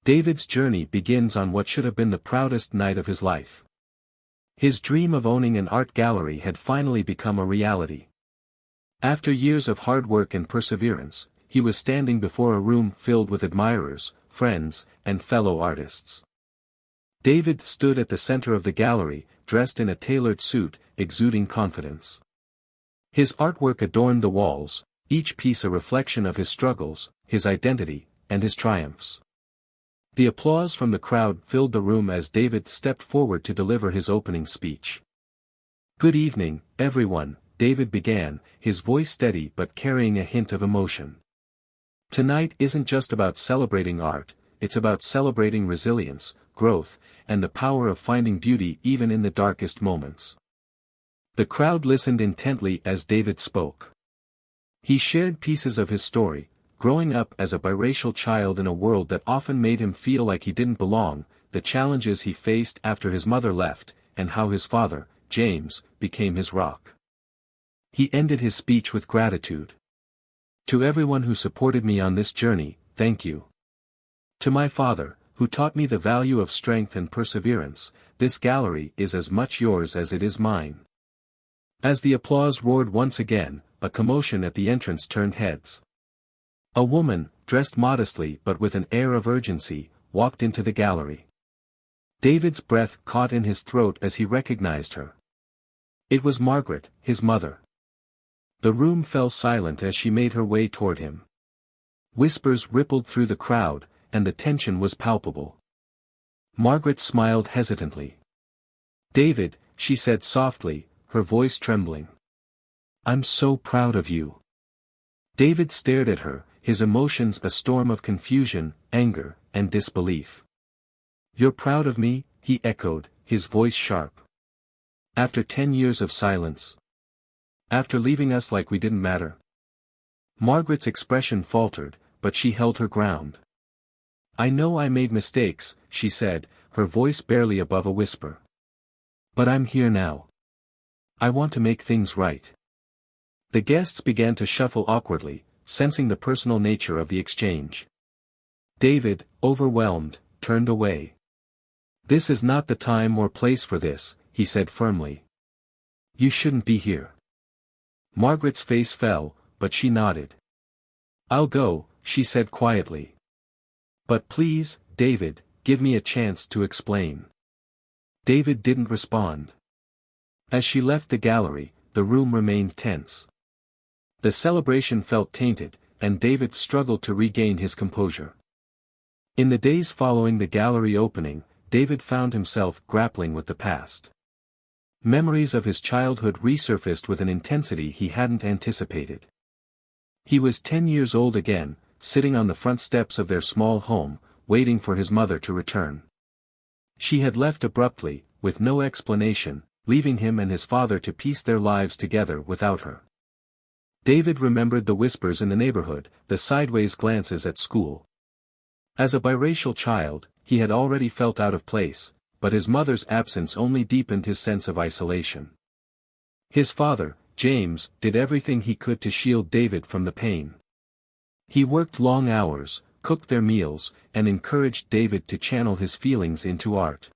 David's journey begins on what should have been the proudest night of his life. His dream of owning an art gallery had finally become a reality. After years of hard work and perseverance, he was standing before a room filled with admirers, friends, and fellow artists. David stood at the center of the gallery, dressed in a tailored suit, exuding confidence. His artwork adorned the walls, each piece a reflection of his struggles, his identity, and his triumphs. The applause from the crowd filled the room as David stepped forward to deliver his opening speech. "Good evening, everyone," David began, his voice steady but carrying a hint of emotion. "Tonight isn't just about celebrating art, it's about celebrating resilience, growth, and the power of finding beauty even in the darkest moments." The crowd listened intently as David spoke. He shared pieces of his story, growing up as a biracial child in a world that often made him feel like he didn't belong, the challenges he faced after his mother left, and how his father, James, became his rock. He ended his speech with gratitude. "To everyone who supported me on this journey, thank you. To my father, who taught me the value of strength and perseverance, this gallery is as much yours as it is mine." As the applause roared once again, a commotion at the entrance turned heads. A woman, dressed modestly but with an air of urgency, walked into the gallery. David's breath caught in his throat as he recognized her. It was Margaret, his mother. The room fell silent as she made her way toward him. Whispers rippled through the crowd, and the tension was palpable. Margaret smiled hesitantly. "David," she said softly, her voice trembling. "I'm so proud of you." David stared at her, his emotions a storm of confusion, anger, and disbelief. "You're proud of me?" he echoed, his voice sharp. "After 10 years of silence? After leaving us like we didn't matter?" Margaret's expression faltered, but she held her ground. "I know I made mistakes," she said, her voice barely above a whisper. "But I'm here now. I want to make things right." The guests began to shuffle awkwardly, sensing the personal nature of the exchange. David, overwhelmed, turned away. "This is not the time or place for this," he said firmly. "You shouldn't be here." Margaret's face fell, but she nodded. "I'll go," she said quietly. "But please, David, give me a chance to explain." David didn't respond. As she left the gallery, the room remained tense. The celebration felt tainted, and David struggled to regain his composure. In the days following the gallery opening, David found himself grappling with the past. Memories of his childhood resurfaced with an intensity he hadn't anticipated. He was 10 years old again, sitting on the front steps of their small home, waiting for his mother to return. She had left abruptly, with no explanation, leaving him and his father to piece their lives together without her. David remembered the whispers in the neighborhood, the sideways glances at school. As a biracial child, he had already felt out of place, but his mother's absence only deepened his sense of isolation. His father, James, did everything he could to shield David from the pain. He worked long hours, cooked their meals, and encouraged David to channel his feelings into art.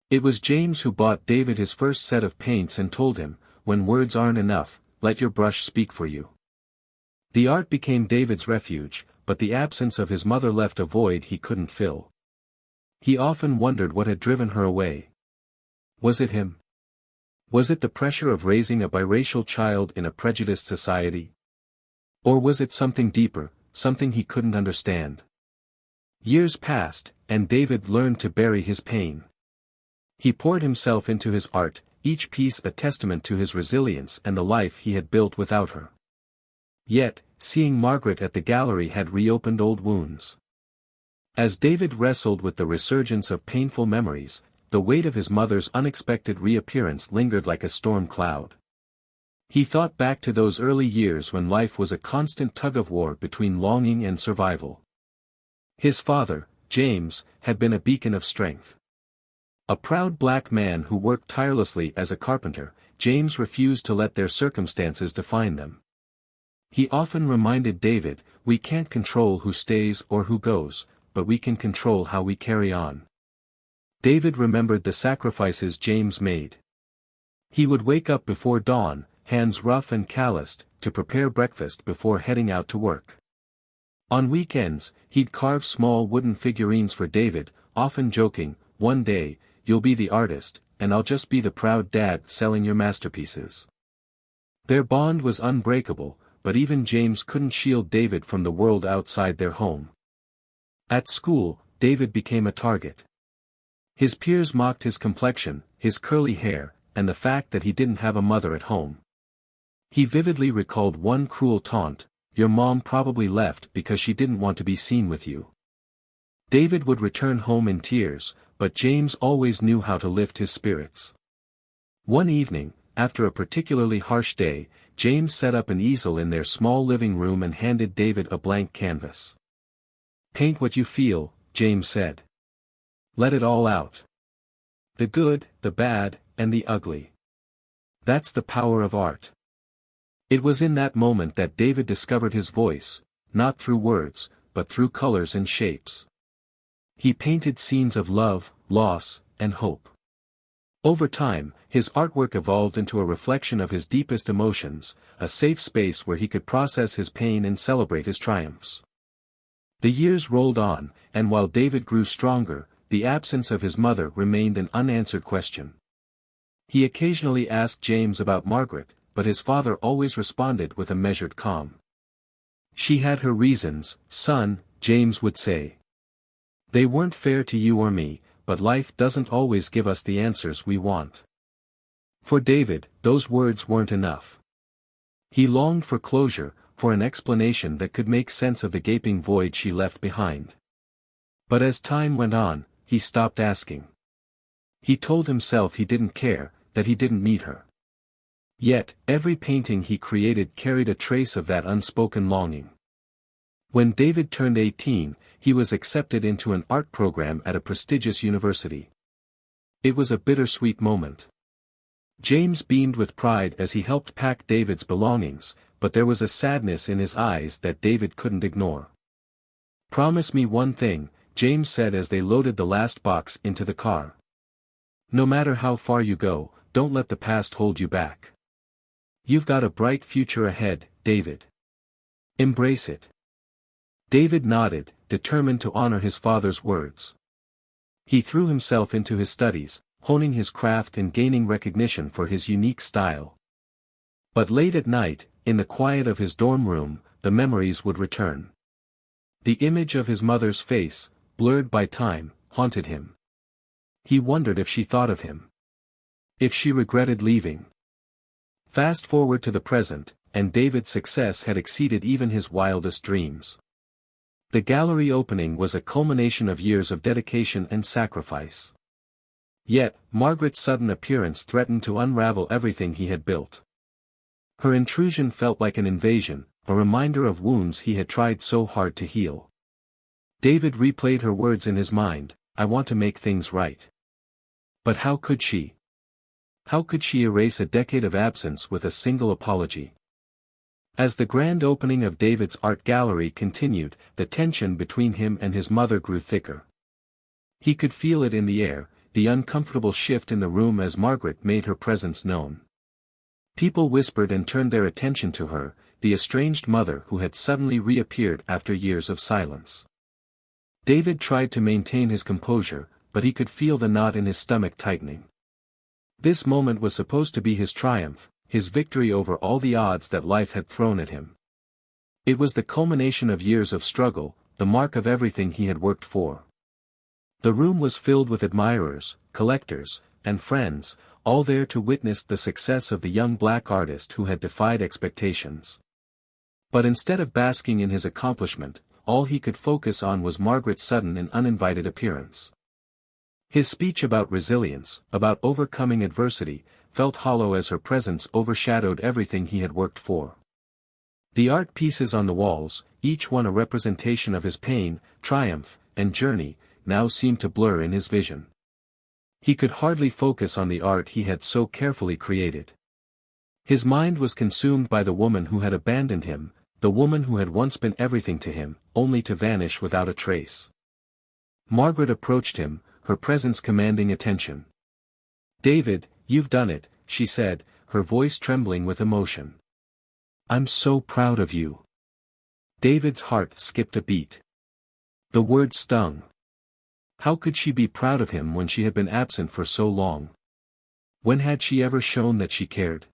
It was James who bought David his first set of paints and told him, "When words aren't enough, let your brush speak for you." The art became David's refuge, but the absence of his mother left a void he couldn't fill. He often wondered what had driven her away. Was it him? Was it the pressure of raising a biracial child in a prejudiced society? Or was it something deeper, something he couldn't understand? Years passed, and David learned to bury his pain. He poured himself into his art, each piece a testament to his resilience and the life he had built without her. Yet, seeing Margaret at the gallery had reopened old wounds. As David wrestled with the resurgence of painful memories, the weight of his mother's unexpected reappearance lingered like a storm cloud. He thought back to those early years when life was a constant tug-of-war between longing and survival. His father, James, had been a beacon of strength. A proud black man who worked tirelessly as a carpenter, James refused to let their circumstances define them. He often reminded David, "We can't control who stays or who goes, but we can control how we carry on. David remembered the sacrifices James made. He would wake up before dawn, hands rough and calloused, to prepare breakfast before heading out to work. On weekends, he'd carve small wooden figurines for David, often joking, "One day, you'll be the artist, and I'll just be the proud dad selling your masterpieces." Their bond was unbreakable, but even James couldn't shield David from the world outside their home. At school, David became a target. His peers mocked his complexion, his curly hair, and the fact that he didn't have a mother at home. He vividly recalled one cruel taunt, "Your mom probably left because she didn't want to be seen with you." David would return home in tears, but James always knew how to lift his spirits. One evening, after a particularly harsh day, James set up an easel in their small living room and handed David a blank canvas. "Paint what you feel," James said. "Let it all out. The good, the bad, and the ugly. That's the power of art." It was in that moment that David discovered his voice, not through words, but through colors and shapes. He painted scenes of love, loss, and hope. Over time, his artwork evolved into a reflection of his deepest emotions, a safe space where he could process his pain and celebrate his triumphs. The years rolled on, and while David grew stronger, the absence of his mother remained an unanswered question. He occasionally asked James about Margaret, but his father always responded with a measured calm. "She had her reasons, son," James would say. "They weren't fair to you or me, but life doesn't always give us the answers we want." For David, those words weren't enough. He longed for closure, for an explanation that could make sense of the gaping void she left behind. But as time went on, he stopped asking. He told himself he didn't care, that he didn't need her. Yet, every painting he created carried a trace of that unspoken longing. When David turned 18, he was accepted into an art program at a prestigious university. It was a bittersweet moment. James beamed with pride as he helped pack David's belongings, but there was a sadness in his eyes that David couldn't ignore. "Promise me one thing," James said as they loaded the last box into the car. "No matter how far you go, don't let the past hold you back. You've got a bright future ahead, David. Embrace it." David nodded, determined to honor his father's words. He threw himself into his studies, honing his craft and gaining recognition for his unique style. But late at night, in the quiet of his dorm room, the memories would return. The image of his mother's face, blurred by time, haunted him. He wondered if she thought of him. If she regretted leaving. Fast forward to the present, and David's success had exceeded even his wildest dreams. The gallery opening was a culmination of years of dedication and sacrifice. Yet, Margaret's sudden appearance threatened to unravel everything he had built. Her intrusion felt like an invasion, a reminder of wounds he had tried so hard to heal. David replayed her words in his mind, "I want to make things right." But how could she? How could she erase a decade of absence with a single apology? As the grand opening of David's art gallery continued, the tension between him and his mother grew thicker. He could feel it in the air, the uncomfortable shift in the room as Margaret made her presence known. People whispered and turned their attention to her, the estranged mother who had suddenly reappeared after years of silence. David tried to maintain his composure, but he could feel the knot in his stomach tightening. This moment was supposed to be his triumph, his victory over all the odds that life had thrown at him. It was the culmination of years of struggle, the mark of everything he had worked for. The room was filled with admirers, collectors, and friends, all there to witness the success of the young black artist who had defied expectations. But instead of basking in his accomplishment, all he could focus on was Margaret's sudden and uninvited appearance. His speech about resilience, about overcoming adversity, felt hollow as her presence overshadowed everything he had worked for. The art pieces on the walls, each one a representation of his pain, triumph, and journey, now seemed to blur in his vision. He could hardly focus on the art he had so carefully created. His mind was consumed by the woman who had abandoned him, the woman who had once been everything to him, only to vanish without a trace. Margaret approached him, her presence commanding attention. "David, you've done it," she said, her voice trembling with emotion. "I'm so proud of you." David's heart skipped a beat. The word stung. How could she be proud of him when she had been absent for so long? When had she ever shown that she cared?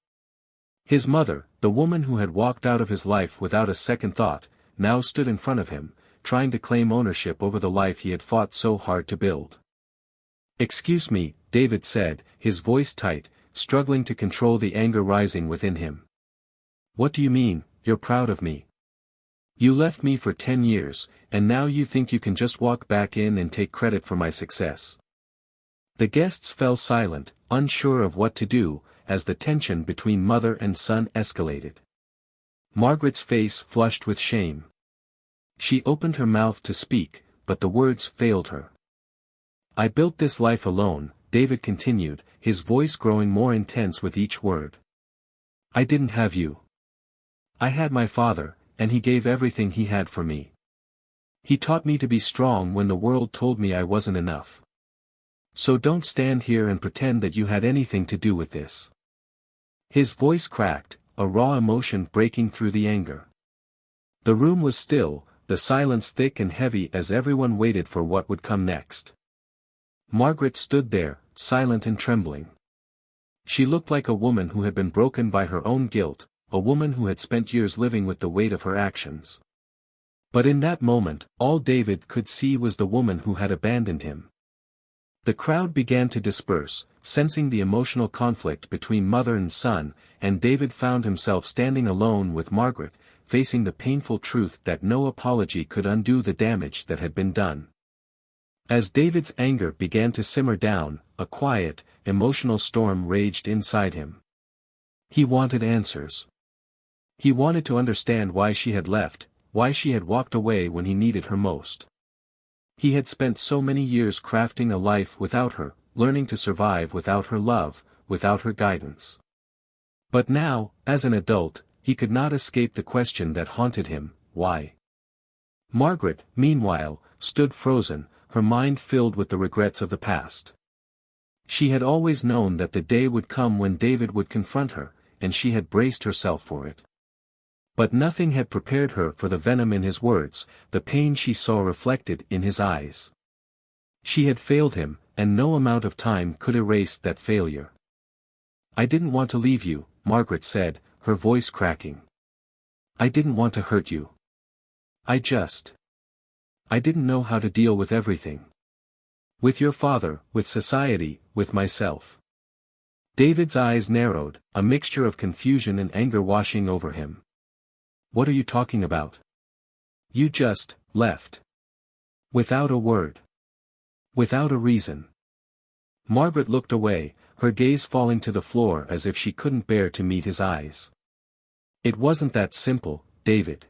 His mother, the woman who had walked out of his life without a second thought, now stood in front of him, trying to claim ownership over the life he had fought so hard to build. "Excuse me," David said, his voice tight, struggling to control the anger rising within him. "What do you mean, you're proud of me? You left me for 10 years, and now you think you can just walk back in and take credit for my success?" The guests fell silent, unsure of what to do, as the tension between mother and son escalated. Margaret's face flushed with shame. She opened her mouth to speak, but the words failed her. "I built this life alone," David continued, his voice growing more intense with each word. "I didn't have you. I had my father, and he gave everything he had for me. He taught me to be strong when the world told me I wasn't enough. So don't stand here and pretend that you had anything to do with this." His voice cracked, a raw emotion breaking through the anger. The room was still, the silence thick and heavy as everyone waited for what would come next. Margaret stood there, silent and trembling. She looked like a woman who had been broken by her own guilt, a woman who had spent years living with the weight of her actions. But in that moment, all David could see was the woman who had abandoned him. The crowd began to disperse, sensing the emotional conflict between mother and son, and David found himself standing alone with Margaret, facing the painful truth that no apology could undo the damage that had been done. As David's anger began to simmer down, a quiet, emotional storm raged inside him. He wanted answers. He wanted to understand why she had left, why she had walked away when he needed her most. He had spent so many years crafting a life without her, learning to survive without her love, without her guidance. But now, as an adult, he could not escape the question that haunted him: why? Margaret, meanwhile, stood frozen, her mind filled with the regrets of the past. She had always known that the day would come when David would confront her, and she had braced herself for it. But nothing had prepared her for the venom in his words, the pain she saw reflected in his eyes. She had failed him, and no amount of time could erase that failure. "I didn't want to leave you," Margaret said, her voice cracking. "I didn't want to hurt you. I didn't know how to deal with everything. With your father, with society, with myself." David's eyes narrowed, a mixture of confusion and anger washing over him. "What are you talking about? You just left. Without a word. Without a reason." Margaret looked away, her gaze falling to the floor as if she couldn't bear to meet his eyes. "It wasn't that simple, David.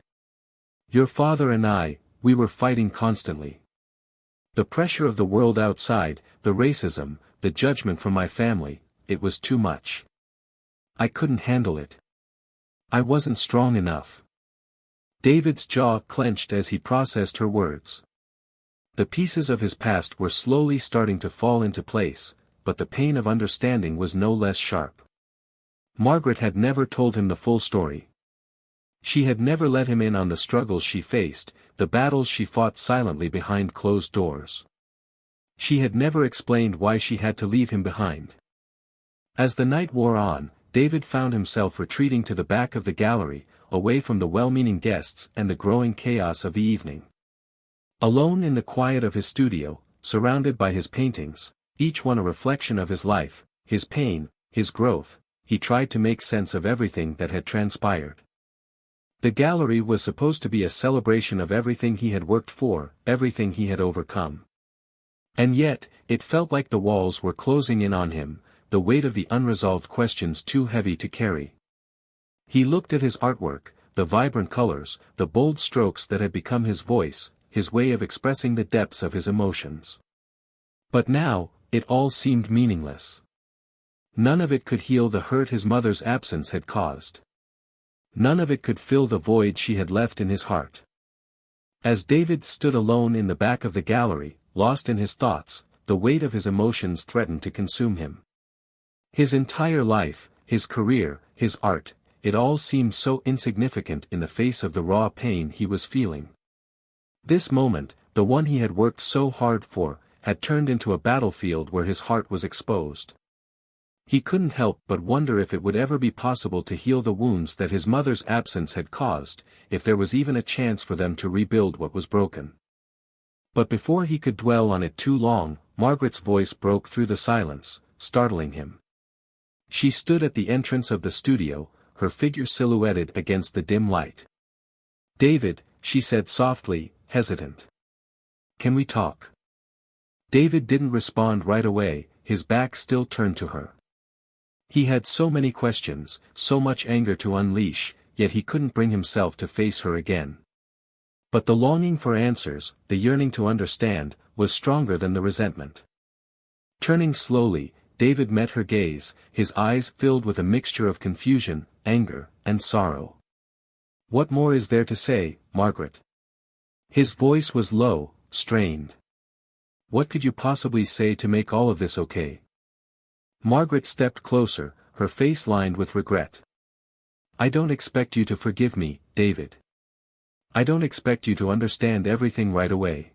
Your father and I, we were fighting constantly. The pressure of the world outside, the racism, the judgment from my family, it was too much. I couldn't handle it. I wasn't strong enough." David's jaw clenched as he processed her words. The pieces of his past were slowly starting to fall into place, but the pain of understanding was no less sharp. Margaret had never told him the full story. She had never let him in on the struggles she faced, the battles she fought silently behind closed doors. She had never explained why she had to leave him behind. As the night wore on, David found himself retreating to the back of the gallery, away from the well-meaning guests and the growing chaos of the evening. Alone in the quiet of his studio, surrounded by his paintings, each one a reflection of his life, his pain, his growth, he tried to make sense of everything that had transpired. The gallery was supposed to be a celebration of everything he had worked for, everything he had overcome. And yet, it felt like the walls were closing in on him, the weight of the unresolved questions too heavy to carry. He looked at his artwork, the vibrant colors, the bold strokes that had become his voice, his way of expressing the depths of his emotions. But now, it all seemed meaningless. None of it could heal the hurt his mother's absence had caused. None of it could fill the void she had left in his heart. As David stood alone in the back of the gallery, lost in his thoughts, the weight of his emotions threatened to consume him. His entire life, his career, his art, it all seemed so insignificant in the face of the raw pain he was feeling. This moment, the one he had worked so hard for, had turned into a battlefield where his heart was exposed. He couldn't help but wonder if it would ever be possible to heal the wounds that his mother's absence had caused, if there was even a chance for them to rebuild what was broken. But before he could dwell on it too long, Margaret's voice broke through the silence, startling him. She stood at the entrance of the studio, her figure silhouetted against the dim light. "David," she said softly, hesitant. "Can we talk?" David didn't respond right away, his back still turned to her. He had so many questions, so much anger to unleash, yet he couldn't bring himself to face her again. But the longing for answers, the yearning to understand, was stronger than the resentment. Turning slowly, David met her gaze, his eyes filled with a mixture of confusion, anger, and sorrow. "What more is there to say, Margaret?" His voice was low, strained. "What could you possibly say to make all of this okay?" Margaret stepped closer, her face lined with regret. "I don't expect you to forgive me, David. I don't expect you to understand everything right away.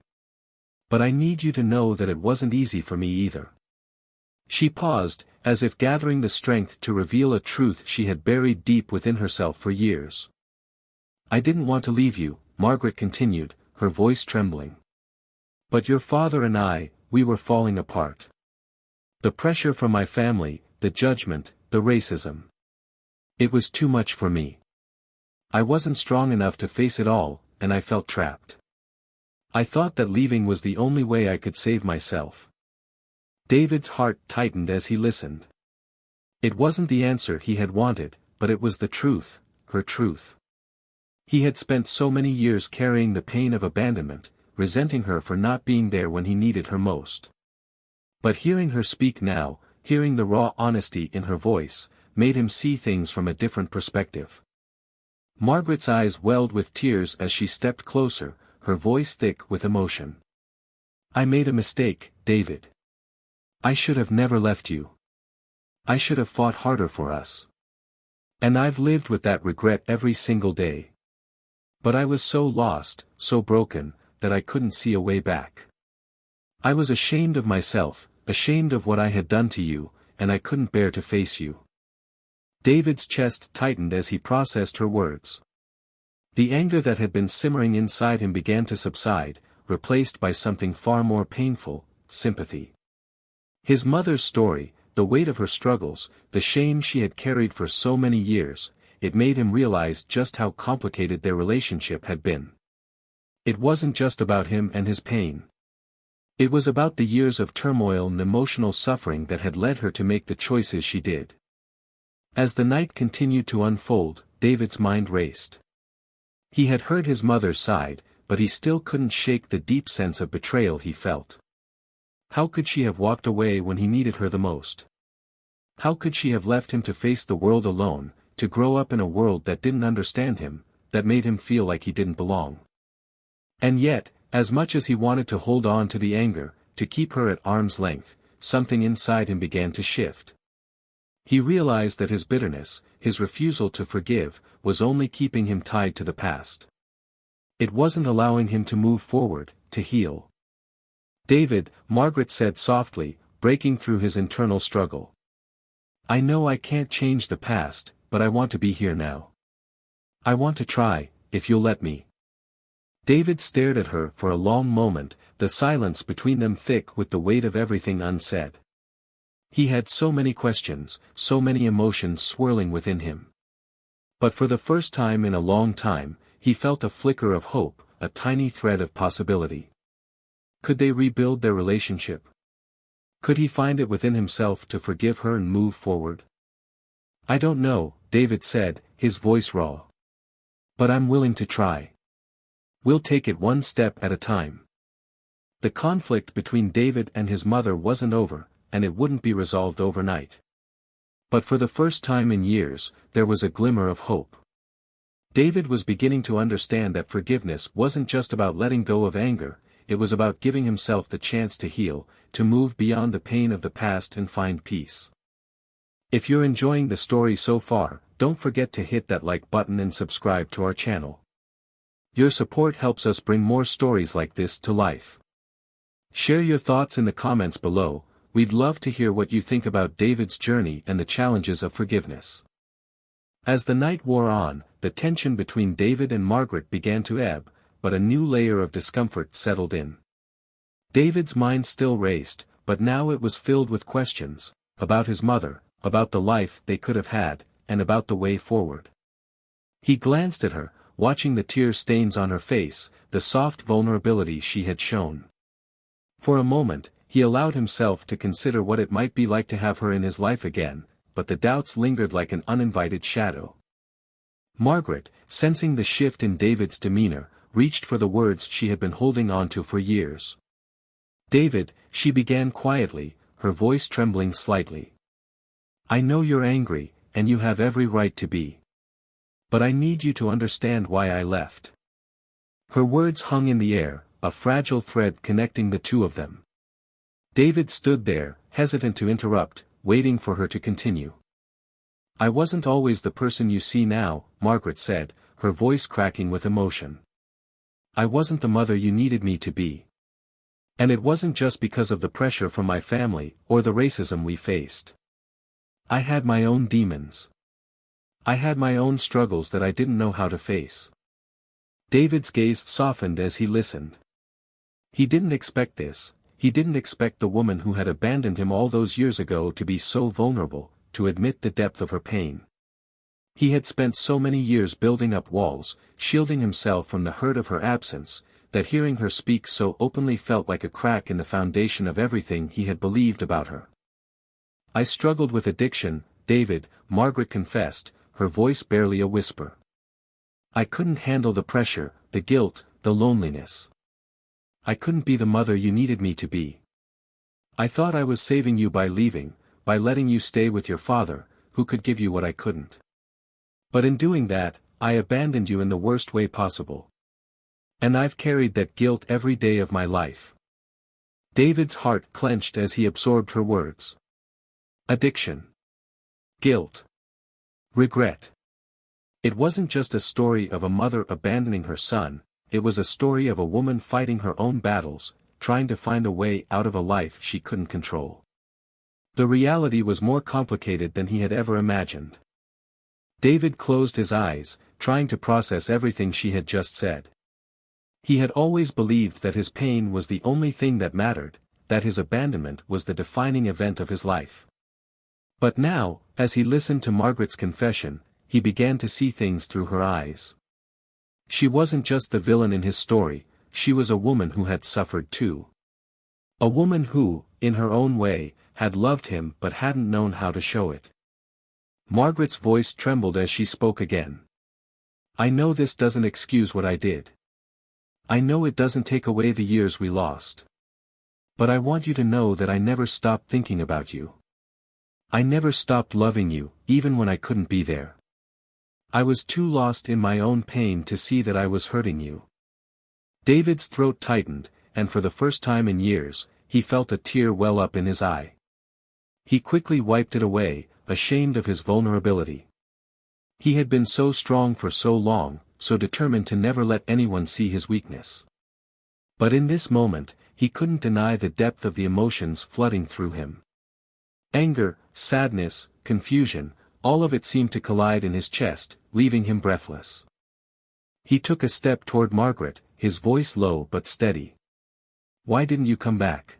But I need you to know that it wasn't easy for me either." She paused, as if gathering the strength to reveal a truth she had buried deep within herself for years. "I didn't want to leave you," Margaret continued, her voice trembling. "But your father and I, we were falling apart. The pressure from my family, the judgment, the racism. It was too much for me. I wasn't strong enough to face it all, and I felt trapped. I thought that leaving was the only way I could save myself." David's heart tightened as he listened. It wasn't the answer he had wanted, but it was the truth, her truth. He had spent so many years carrying the pain of abandonment, resenting her for not being there when he needed her most. But hearing her speak now, hearing the raw honesty in her voice, made him see things from a different perspective. Margaret's eyes welled with tears as she stepped closer, her voice thick with emotion. "I made a mistake, David. I should have never left you. I should have fought harder for us. And I've lived with that regret every single day. But I was so lost, so broken, that I couldn't see a way back. I was ashamed of myself, ashamed of what I had done to you, and I couldn't bear to face you." David's chest tightened as he processed her words. The anger that had been simmering inside him began to subside, replaced by something far more painful, sympathy. His mother's story, the weight of her struggles, the shame she had carried for so many years, it made him realize just how complicated their relationship had been. It wasn't just about him and his pain. It was about the years of turmoil and emotional suffering that had led her to make the choices she did. As the night continued to unfold, David's mind raced. He had heard his mother's side, but he still couldn't shake the deep sense of betrayal he felt. How could she have walked away when he needed her the most? How could she have left him to face the world alone, to grow up in a world that didn't understand him, that made him feel like he didn't belong? And yet, as much as he wanted to hold on to the anger, to keep her at arm's length, something inside him began to shift. He realized that his bitterness, his refusal to forgive, was only keeping him tied to the past. It wasn't allowing him to move forward, to heal. "David," Margaret said softly, breaking through his internal struggle. "I know I can't change the past, but I want to be here now. I want to try, if you'll let me." David stared at her for a long moment, the silence between them thick with the weight of everything unsaid. He had so many questions, so many emotions swirling within him. But for the first time in a long time, he felt a flicker of hope, a tiny thread of possibility. Could they rebuild their relationship? Could he find it within himself to forgive her and move forward? "I don't know," David said, his voice raw. "But I'm willing to try. We'll take it one step at a time." The conflict between David and his mother wasn't over, and it wouldn't be resolved overnight. But for the first time in years, there was a glimmer of hope. David was beginning to understand that forgiveness wasn't just about letting go of anger, it was about giving himself the chance to heal, to move beyond the pain of the past and find peace. If you're enjoying the story so far, don't forget to hit that like button and subscribe to our channel. Your support helps us bring more stories like this to life. Share your thoughts in the comments below. We'd love to hear what you think about David's journey and the challenges of forgiveness. As the night wore on, the tension between David and Margaret began to ebb, but a new layer of discomfort settled in. David's mind still raced, but now it was filled with questions, about his mother, about the life they could have had, and about the way forward. He glanced at her, watching the tear stains on her face, the soft vulnerability she had shown. For a moment, he allowed himself to consider what it might be like to have her in his life again, but the doubts lingered like an uninvited shadow. Margaret, sensing the shift in David's demeanor, reached for the words she had been holding on to for years. "David," she began quietly, her voice trembling slightly. "I know you're angry, and you have every right to be. But I need you to understand why I left." Her words hung in the air, a fragile thread connecting the two of them. David stood there, hesitant to interrupt, waiting for her to continue. "I wasn't always the person you see now," Margaret said, her voice cracking with emotion. "I wasn't the mother you needed me to be. And it wasn't just because of the pressure from my family, or the racism we faced. I had my own demons. I had my own struggles that I didn't know how to face." David's gaze softened as he listened. He didn't expect this. He didn't expect the woman who had abandoned him all those years ago to be so vulnerable, to admit the depth of her pain. He had spent so many years building up walls, shielding himself from the hurt of her absence, that hearing her speak so openly felt like a crack in the foundation of everything he had believed about her. "I struggled with addiction, David," Margaret confessed, her voice barely a whisper. "I couldn't handle the pressure, the guilt, the loneliness. I couldn't be the mother you needed me to be. I thought I was saving you by leaving, by letting you stay with your father, who could give you what I couldn't. But in doing that, I abandoned you in the worst way possible. And I've carried that guilt every day of my life." David's heart clenched as he absorbed her words. Addiction. Guilt. Regret. It wasn't just a story of a mother abandoning her son, it was a story of a woman fighting her own battles, trying to find a way out of a life she couldn't control. The reality was more complicated than he had ever imagined. David closed his eyes, trying to process everything she had just said. He had always believed that his pain was the only thing that mattered, that his abandonment was the defining event of his life. But now, as he listened to Margaret's confession, he began to see things through her eyes. She wasn't just the villain in his story, she was a woman who had suffered too. A woman who, in her own way, had loved him but hadn't known how to show it. Margaret's voice trembled as she spoke again. "I know this doesn't excuse what I did. I know it doesn't take away the years we lost. But I want you to know that I never stopped thinking about you. I never stopped loving you, even when I couldn't be there. I was too lost in my own pain to see that I was hurting you." David's throat tightened, and for the first time in years, he felt a tear well up in his eye. He quickly wiped it away, ashamed of his vulnerability. He had been so strong for so long, so determined to never let anyone see his weakness. But in this moment, he couldn't deny the depth of the emotions flooding through him. Anger, sadness, confusion, all of it seemed to collide in his chest, leaving him breathless. He took a step toward Margaret, his voice low but steady. "Why didn't you come back?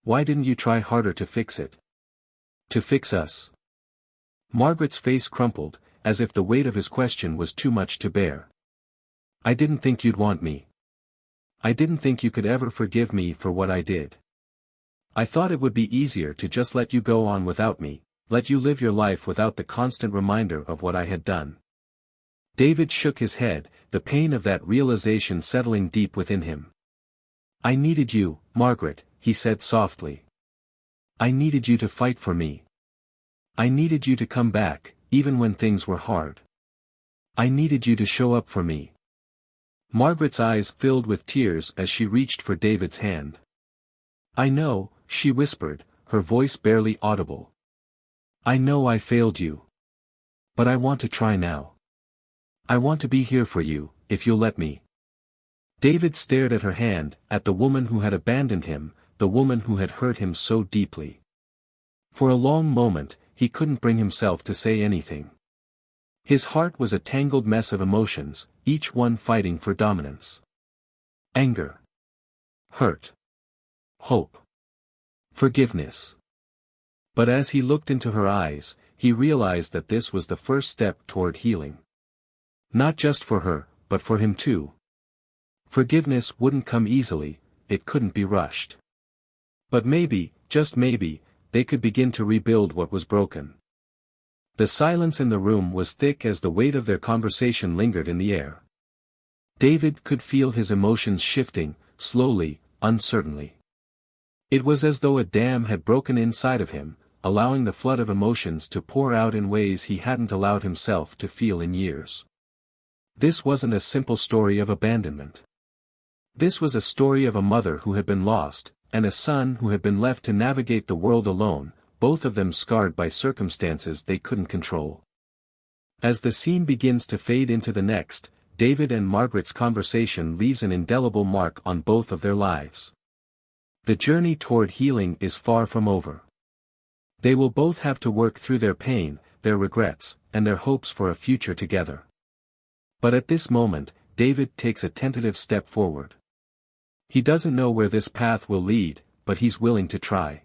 Why didn't you try harder to fix it? To fix us?" Margaret's face crumpled, as if the weight of his question was too much to bear. "I didn't think you'd want me. I didn't think you could ever forgive me for what I did. I thought it would be easier to just let you go on without me, let you live your life without the constant reminder of what I had done." David shook his head, the pain of that realization settling deep within him. "I needed you, Margaret," he said softly. "I needed you to fight for me. I needed you to come back, even when things were hard. I needed you to show up for me." Margaret's eyes filled with tears as she reached for David's hand. "I know," she whispered, her voice barely audible. "I know I failed you. But I want to try now. I want to be here for you, if you'll let me." David stared at her hand, at the woman who had abandoned him, the woman who had hurt him so deeply. For a long moment, he couldn't bring himself to say anything. His heart was a tangled mess of emotions, each one fighting for dominance. Anger. Hurt. Hope. Forgiveness. But as he looked into her eyes, he realized that this was the first step toward healing. Not just for her, but for him too. Forgiveness wouldn't come easily, it couldn't be rushed. But maybe, just maybe, they could begin to rebuild what was broken. The silence in the room was thick as the weight of their conversation lingered in the air. David could feel his emotions shifting, slowly, uncertainly. It was as though a dam had broken inside of him, allowing the flood of emotions to pour out in ways he hadn't allowed himself to feel in years. This wasn't a simple story of abandonment. This was a story of a mother who had been lost, and a son who had been left to navigate the world alone, both of them scarred by circumstances they couldn't control. As the scene begins to fade into the next, David and Margaret's conversation leaves an indelible mark on both of their lives. The journey toward healing is far from over. They will both have to work through their pain, their regrets, and their hopes for a future together. But at this moment, David takes a tentative step forward. He doesn't know where this path will lead, but he's willing to try.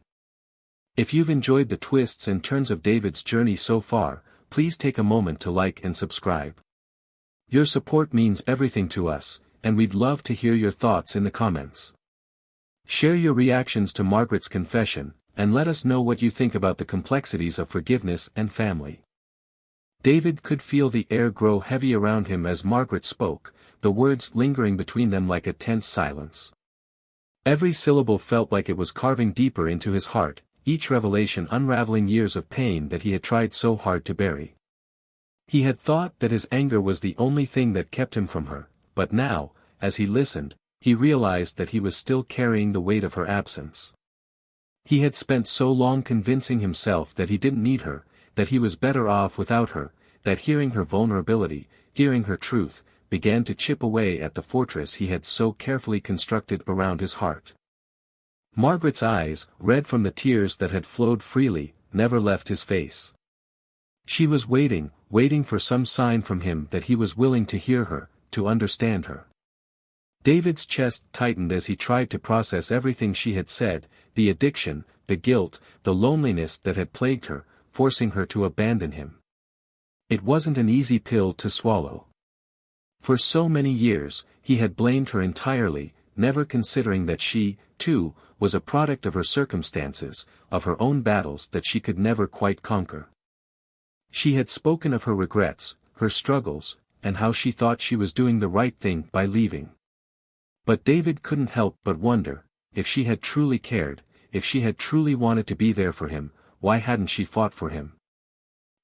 If you've enjoyed the twists and turns of David's journey so far, please take a moment to like and subscribe. Your support means everything to us, and we'd love to hear your thoughts in the comments. Share your reactions to Margaret's confession, and let us know what you think about the complexities of forgiveness and family. David could feel the air grow heavy around him as Margaret spoke, the words lingering between them like a tense silence. Every syllable felt like it was carving deeper into his heart, each revelation unraveling years of pain that he had tried so hard to bury. He had thought that his anger was the only thing that kept him from her, but now, as he listened, he realized that he was still carrying the weight of her absence. He had spent so long convincing himself that he didn't need her, that he was better off without her, that hearing her vulnerability, hearing her truth, began to chip away at the fortress he had so carefully constructed around his heart. Margaret's eyes, red from the tears that had flowed freely, never left his face. She was waiting for some sign from him that he was willing to hear her, to understand her. David's chest tightened as he tried to process everything she had said, the addiction, the guilt, the loneliness that had plagued her, forcing her to abandon him. It wasn't an easy pill to swallow. For so many years, he had blamed her entirely, never considering that she, too, was a product of her circumstances, of her own battles that she could never quite conquer. She had spoken of her regrets, her struggles, and how she thought she was doing the right thing by leaving. But David couldn't help but wonder, if she had truly cared, if she had truly wanted to be there for him, why hadn't she fought for him?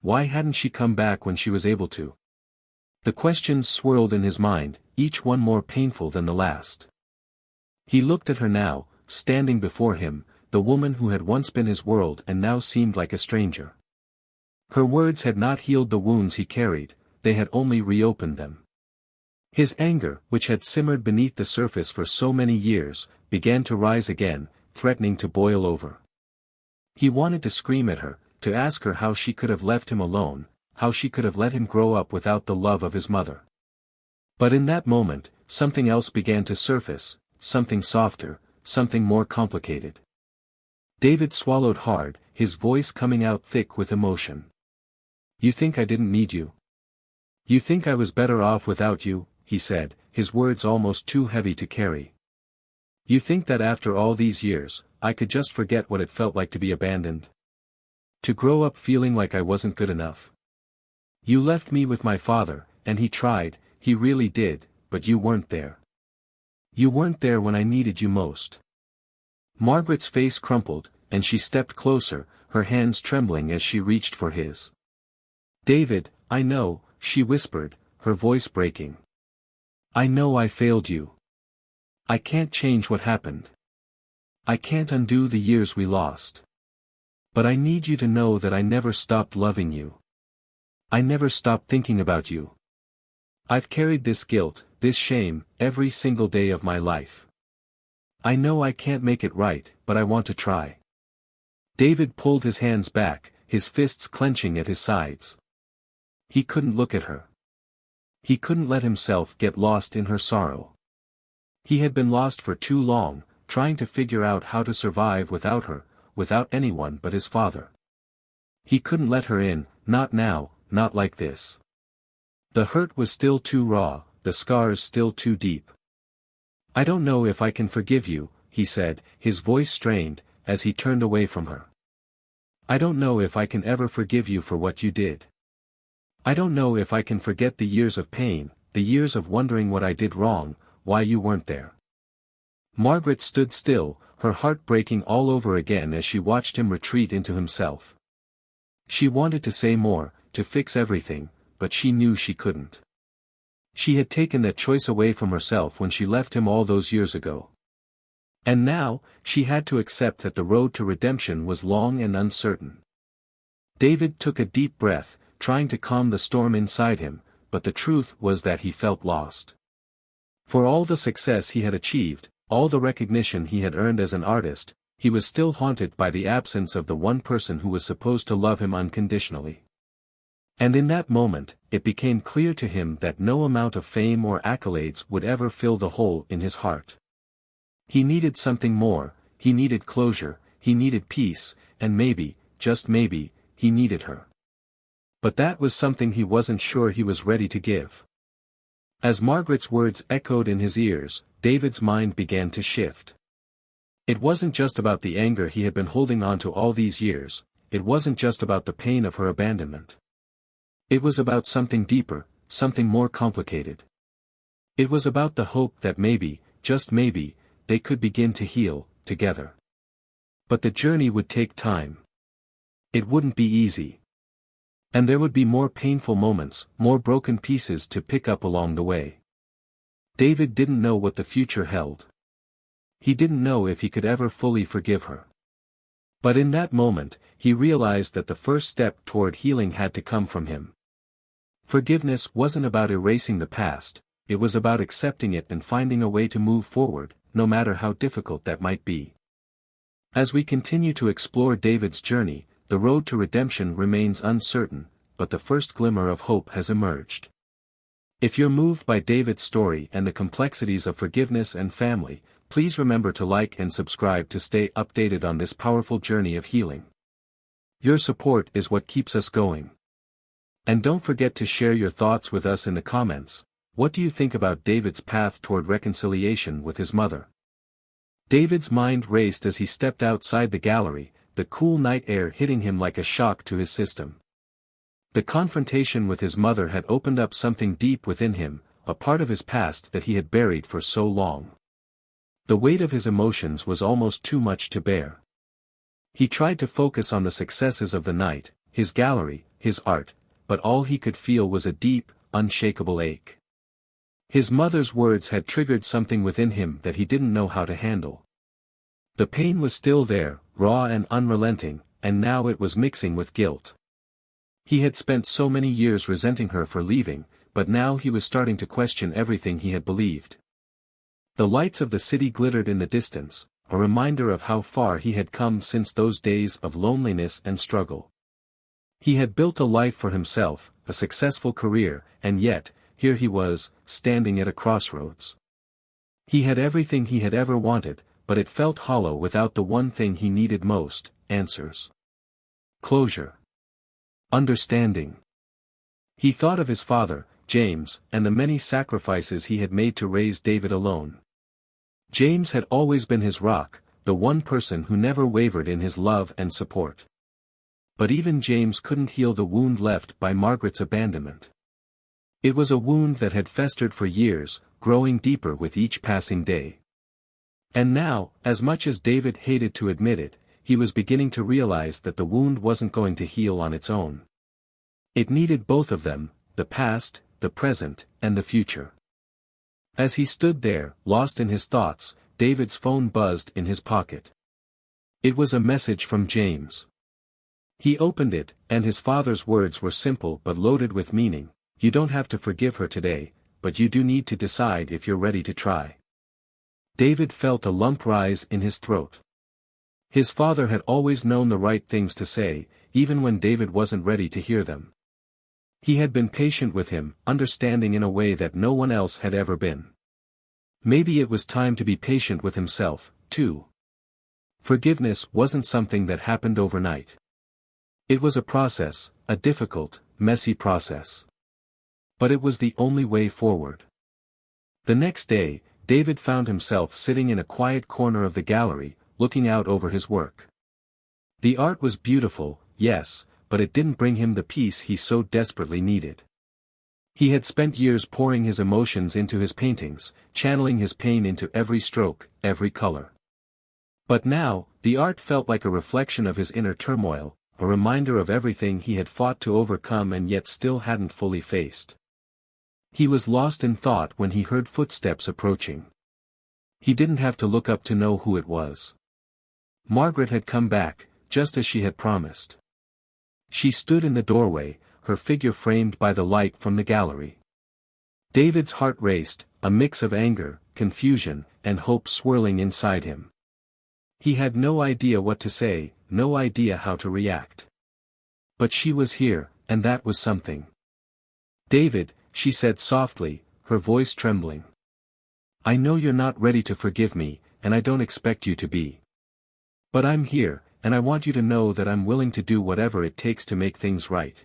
Why hadn't she come back when she was able to? The questions swirled in his mind, each one more painful than the last. He looked at her now, standing before him, the woman who had once been his world and now seemed like a stranger. Her words had not healed the wounds he carried, they had only reopened them. His anger, which had simmered beneath the surface for so many years, began to rise again, threatening to boil over. He wanted to scream at her, to ask her how she could have left him alone, how she could have let him grow up without the love of his mother. But in that moment, something else began to surface, something softer, something more complicated. David swallowed hard, his voice coming out thick with emotion. "You think I didn't need you? You think I was better off without you," he said, his words almost too heavy to carry. "You think that after all these years, I could just forget what it felt like to be abandoned? To grow up feeling like I wasn't good enough? You left me with my father, and he tried, he really did, but you weren't there. You weren't there when I needed you most." Margaret's face crumpled, and she stepped closer, her hands trembling as she reached for his. "David, I know," she whispered, her voice breaking. I know I failed you. I can't change what happened. I can't undo the years we lost. But I need you to know that I never stopped loving you. I never stopped thinking about you. I've carried this guilt, this shame, every single day of my life. I know I can't make it right, but I want to try. David pulled his hands back, his fists clenching at his sides. He couldn't look at her. He couldn't let himself get lost in her sorrow. He had been lost for too long, trying to figure out how to survive without her, without anyone but his father. He couldn't let her in, not now, not like this. The hurt was still too raw, the scars still too deep. I don't know if I can forgive you, he said, his voice strained, as he turned away from her. I don't know if I can ever forgive you for what you did. I don't know if I can forget the years of pain, the years of wondering what I did wrong, why you weren't there. Margaret stood still, her heart breaking all over again as she watched him retreat into himself. She wanted to say more, to fix everything, but she knew she couldn't. She had taken that choice away from herself when she left him all those years ago. And now, she had to accept that the road to redemption was long and uncertain. David took a deep breath, trying to calm the storm inside him, but the truth was that he felt lost. For all the success he had achieved, all the recognition he had earned as an artist, he was still haunted by the absence of the one person who was supposed to love him unconditionally. And in that moment, it became clear to him that no amount of fame or accolades would ever fill the hole in his heart. He needed something more, he needed closure, he needed peace, and maybe, just maybe, he needed her. But that was something he wasn't sure he was ready to give. As Margaret's words echoed in his ears, David's mind began to shift. It wasn't just about the anger he had been holding on to all these years, it wasn't just about the pain of her abandonment. It was about something deeper, something more complicated. It was about the hope that maybe, just maybe, they could begin to heal, together. But the journey would take time. It wouldn't be easy. And there would be more painful moments, more broken pieces to pick up along the way. David didn't know what the future held. He didn't know if he could ever fully forgive her. But in that moment, he realized that the first step toward healing had to come from him. Forgiveness wasn't about erasing the past, it was about accepting it and finding a way to move forward, no matter how difficult that might be. As we continue to explore David's journey, the road to redemption remains uncertain, but the first glimmer of hope has emerged. If you're moved by David's story and the complexities of forgiveness and family, please remember to like and subscribe to stay updated on this powerful journey of healing. Your support is what keeps us going. And don't forget to share your thoughts with us in the comments. What do you think about David's path toward reconciliation with his mother? David's mind raced as he stepped outside the gallery, the cool night air hitting him like a shock to his system. The confrontation with his mother had opened up something deep within him, a part of his past that he had buried for so long. The weight of his emotions was almost too much to bear. He tried to focus on the successes of the night, his gallery, his art, but all he could feel was a deep, unshakable ache. His mother's words had triggered something within him that he didn't know how to handle. The pain was still there, raw and unrelenting, and now it was mixing with guilt. He had spent so many years resenting her for leaving, but now he was starting to question everything he had believed. The lights of the city glittered in the distance, a reminder of how far he had come since those days of loneliness and struggle. He had built a life for himself, a successful career, and yet, here he was, standing at a crossroads. He had everything he had ever wanted, but it felt hollow without the one thing he needed most: answers. Closure. Understanding. He thought of his father, James, and the many sacrifices he had made to raise David alone. James had always been his rock, the one person who never wavered in his love and support. But even James couldn't heal the wound left by Margaret's abandonment. It was a wound that had festered for years, growing deeper with each passing day. And now, as much as David hated to admit it, he was beginning to realize that the wound wasn't going to heal on its own. It needed both of them, the past, the present, and the future. As he stood there, lost in his thoughts, David's phone buzzed in his pocket. It was a message from James. He opened it, and his father's words were simple but loaded with meaning. You don't have to forgive her today, but you do need to decide if you're ready to try. David felt a lump rise in his throat. His father had always known the right things to say, even when David wasn't ready to hear them. He had been patient with him, understanding in a way that no one else had ever been. Maybe it was time to be patient with himself, too. Forgiveness wasn't something that happened overnight. It was a process, a difficult, messy process. But it was the only way forward. The next day, David found himself sitting in a quiet corner of the gallery, looking out over his work. The art was beautiful, yes, but it didn't bring him the peace he so desperately needed. He had spent years pouring his emotions into his paintings, channeling his pain into every stroke, every color. But now, the art felt like a reflection of his inner turmoil, a reminder of everything he had fought to overcome and yet still hadn't fully faced. He was lost in thought when he heard footsteps approaching. He didn't have to look up to know who it was. Margaret had come back, just as she had promised. She stood in the doorway, her figure framed by the light from the gallery. David's heart raced, a mix of anger, confusion, and hope swirling inside him. He had no idea what to say, no idea how to react. But she was here, and that was something. "David," she said softly, her voice trembling. "I know you're not ready to forgive me, and I don't expect you to be. But I'm here, and I want you to know that I'm willing to do whatever it takes to make things right."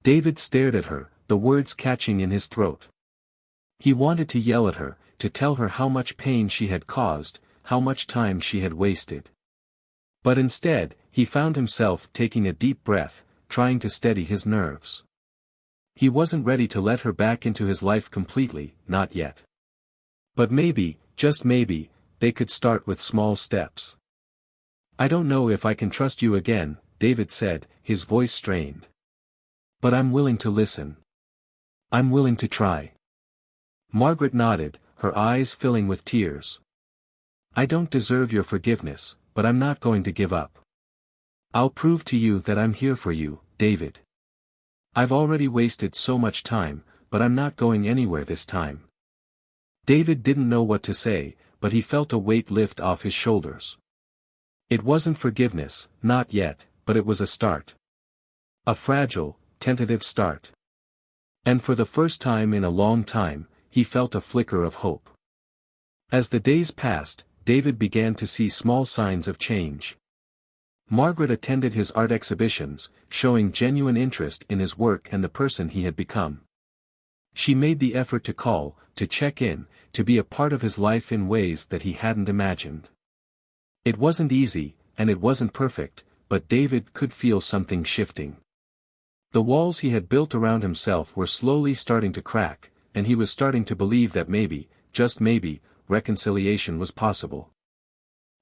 David stared at her, the words catching in his throat. He wanted to yell at her, to tell her how much pain she had caused, how much time she had wasted. But instead, he found himself taking a deep breath, trying to steady his nerves. He wasn't ready to let her back into his life completely, not yet. But maybe, just maybe, they could start with small steps. "I don't know if I can trust you again," David said, his voice strained. "But I'm willing to listen. I'm willing to try." Margaret nodded, her eyes filling with tears. "I don't deserve your forgiveness, but I'm not going to give up. I'll prove to you that I'm here for you, David. I've already wasted so much time, but I'm not going anywhere this time." David didn't know what to say, but he felt a weight lift off his shoulders. It wasn't forgiveness, not yet, but it was a start. A fragile, tentative start. And for the first time in a long time, he felt a flicker of hope. As the days passed, David began to see small signs of change. Margaret attended his art exhibitions, showing genuine interest in his work and the person he had become. She made the effort to call, to check in, to be a part of his life in ways that he hadn't imagined. It wasn't easy, and it wasn't perfect, but David could feel something shifting. The walls he had built around himself were slowly starting to crack, and he was starting to believe that maybe, just maybe, reconciliation was possible.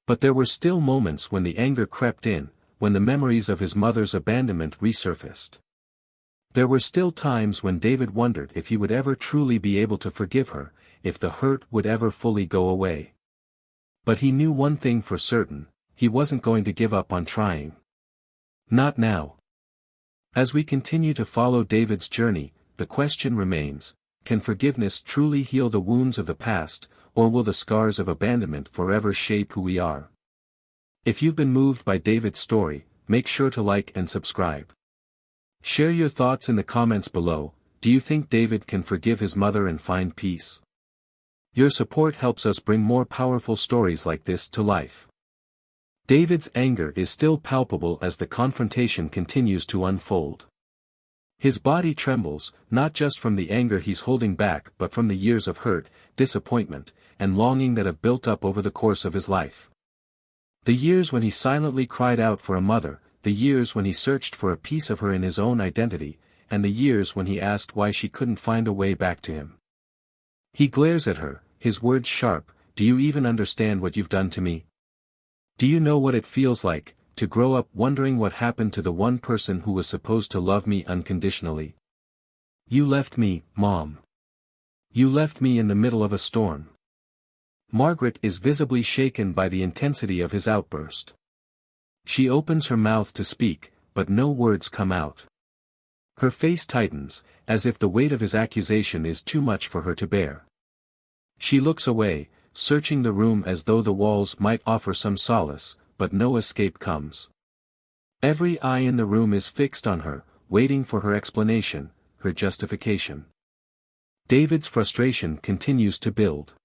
But there were still moments when the anger crept in, when the memories of his mother's abandonment resurfaced. There were still times when David wondered if he would ever truly be able to forgive her, if the hurt would ever fully go away. But he knew one thing for certain, he wasn't going to give up on trying. Not now. As we continue to follow David's journey, the question remains, can forgiveness truly heal the wounds of the past, or will the scars of abandonment forever shape who we are? If you've been moved by David's story, make sure to like and subscribe. Share your thoughts in the comments below. Do you think David can forgive his mother and find peace? Your support helps us bring more powerful stories like this to life. David's anger is still palpable as the confrontation continues to unfold. His body trembles, not just from the anger he's holding back but from the years of hurt, disappointment, and longing that have built up over the course of his life. The years when he silently cried out for a mother, the years when he searched for a piece of her in his own identity, and the years when he asked why she couldn't find a way back to him. He glares at her, his words sharp. "Do you even understand what you've done to me? Do you know what it feels like, to grow up wondering what happened to the one person who was supposed to love me unconditionally? You left me, Mom. You left me in the middle of a storm. Margaret is visibly shaken by the intensity of his outburst. She opens her mouth to speak, but no words come out. Her face tightens, as if the weight of his accusation is too much for her to bear. She looks away, searching the room as though the walls might offer some solace, but no escape comes. Every eye in the room is fixed on her, waiting for her explanation, her justification. David's frustration continues to build.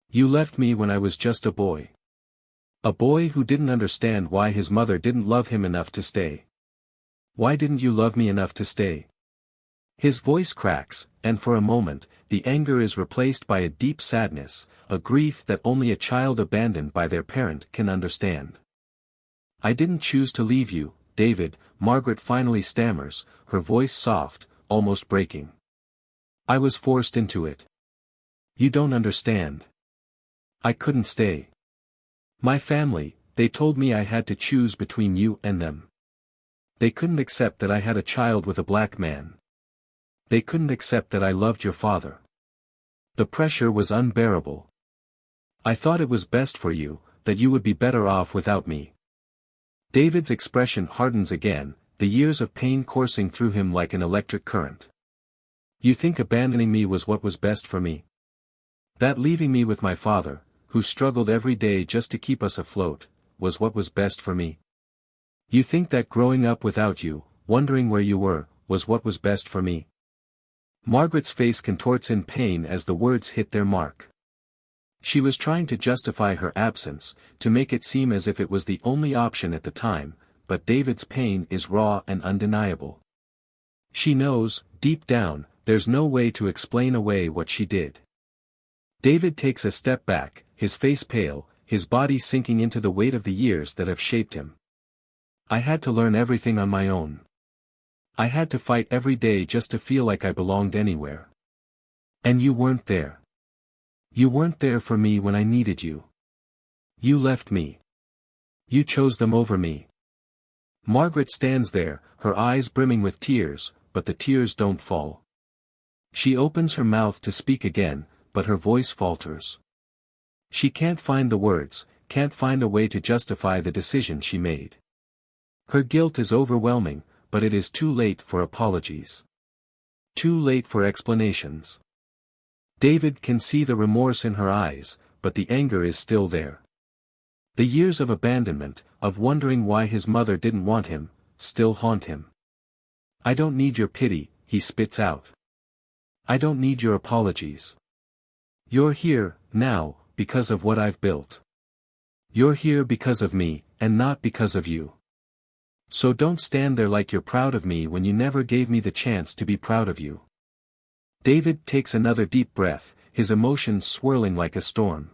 You left me when I was just a boy. A boy who didn't understand why his mother didn't love him enough to stay. Why didn't you love me enough to stay? His voice cracks, and for a moment, the anger is replaced by a deep sadness, a grief that only a child abandoned by their parent can understand. I didn't choose to leave you, David, Margaret finally stammers, her voice soft, almost breaking. I was forced into it. You don't understand. I couldn't stay. My family, they told me I had to choose between you and them. They couldn't accept that I had a child with a black man. They couldn't accept that I loved your father. The pressure was unbearable. I thought it was best for you, that you would be better off without me. David's expression hardens again, the years of pain coursing through him like an electric current. You think abandoning me was what was best for me? That leaving me with my father, who struggled every day just to keep us afloat, was what was best for me? You think that growing up without you, wondering where you were, was what was best for me? Margaret's face contorts in pain as the words hit their mark. She was trying to justify her absence, to make it seem as if it was the only option at the time, but David's pain is raw and undeniable. She knows, deep down, there's no way to explain away what she did. David takes a step back, his face pale, his body sinking into the weight of the years that have shaped him. I had to learn everything on my own. I had to fight every day just to feel like I belonged anywhere. And you weren't there. You weren't there for me when I needed you. You left me. You chose them over me. Margaret stands there, her eyes brimming with tears, but the tears don't fall. She opens her mouth to speak again, but her voice falters. She can't find the words, can't find a way to justify the decision she made. Her guilt is overwhelming, but it is too late for apologies. Too late for explanations. David can see the remorse in her eyes, but the anger is still there. The years of abandonment, of wondering why his mother didn't want him, still haunt him. I don't need your pity, he spits out. I don't need your apologies. You're here, now, because of what I've built. You're here because of me, and not because of you. So don't stand there like you're proud of me when you never gave me the chance to be proud of you. David takes another deep breath, his emotions swirling like a storm.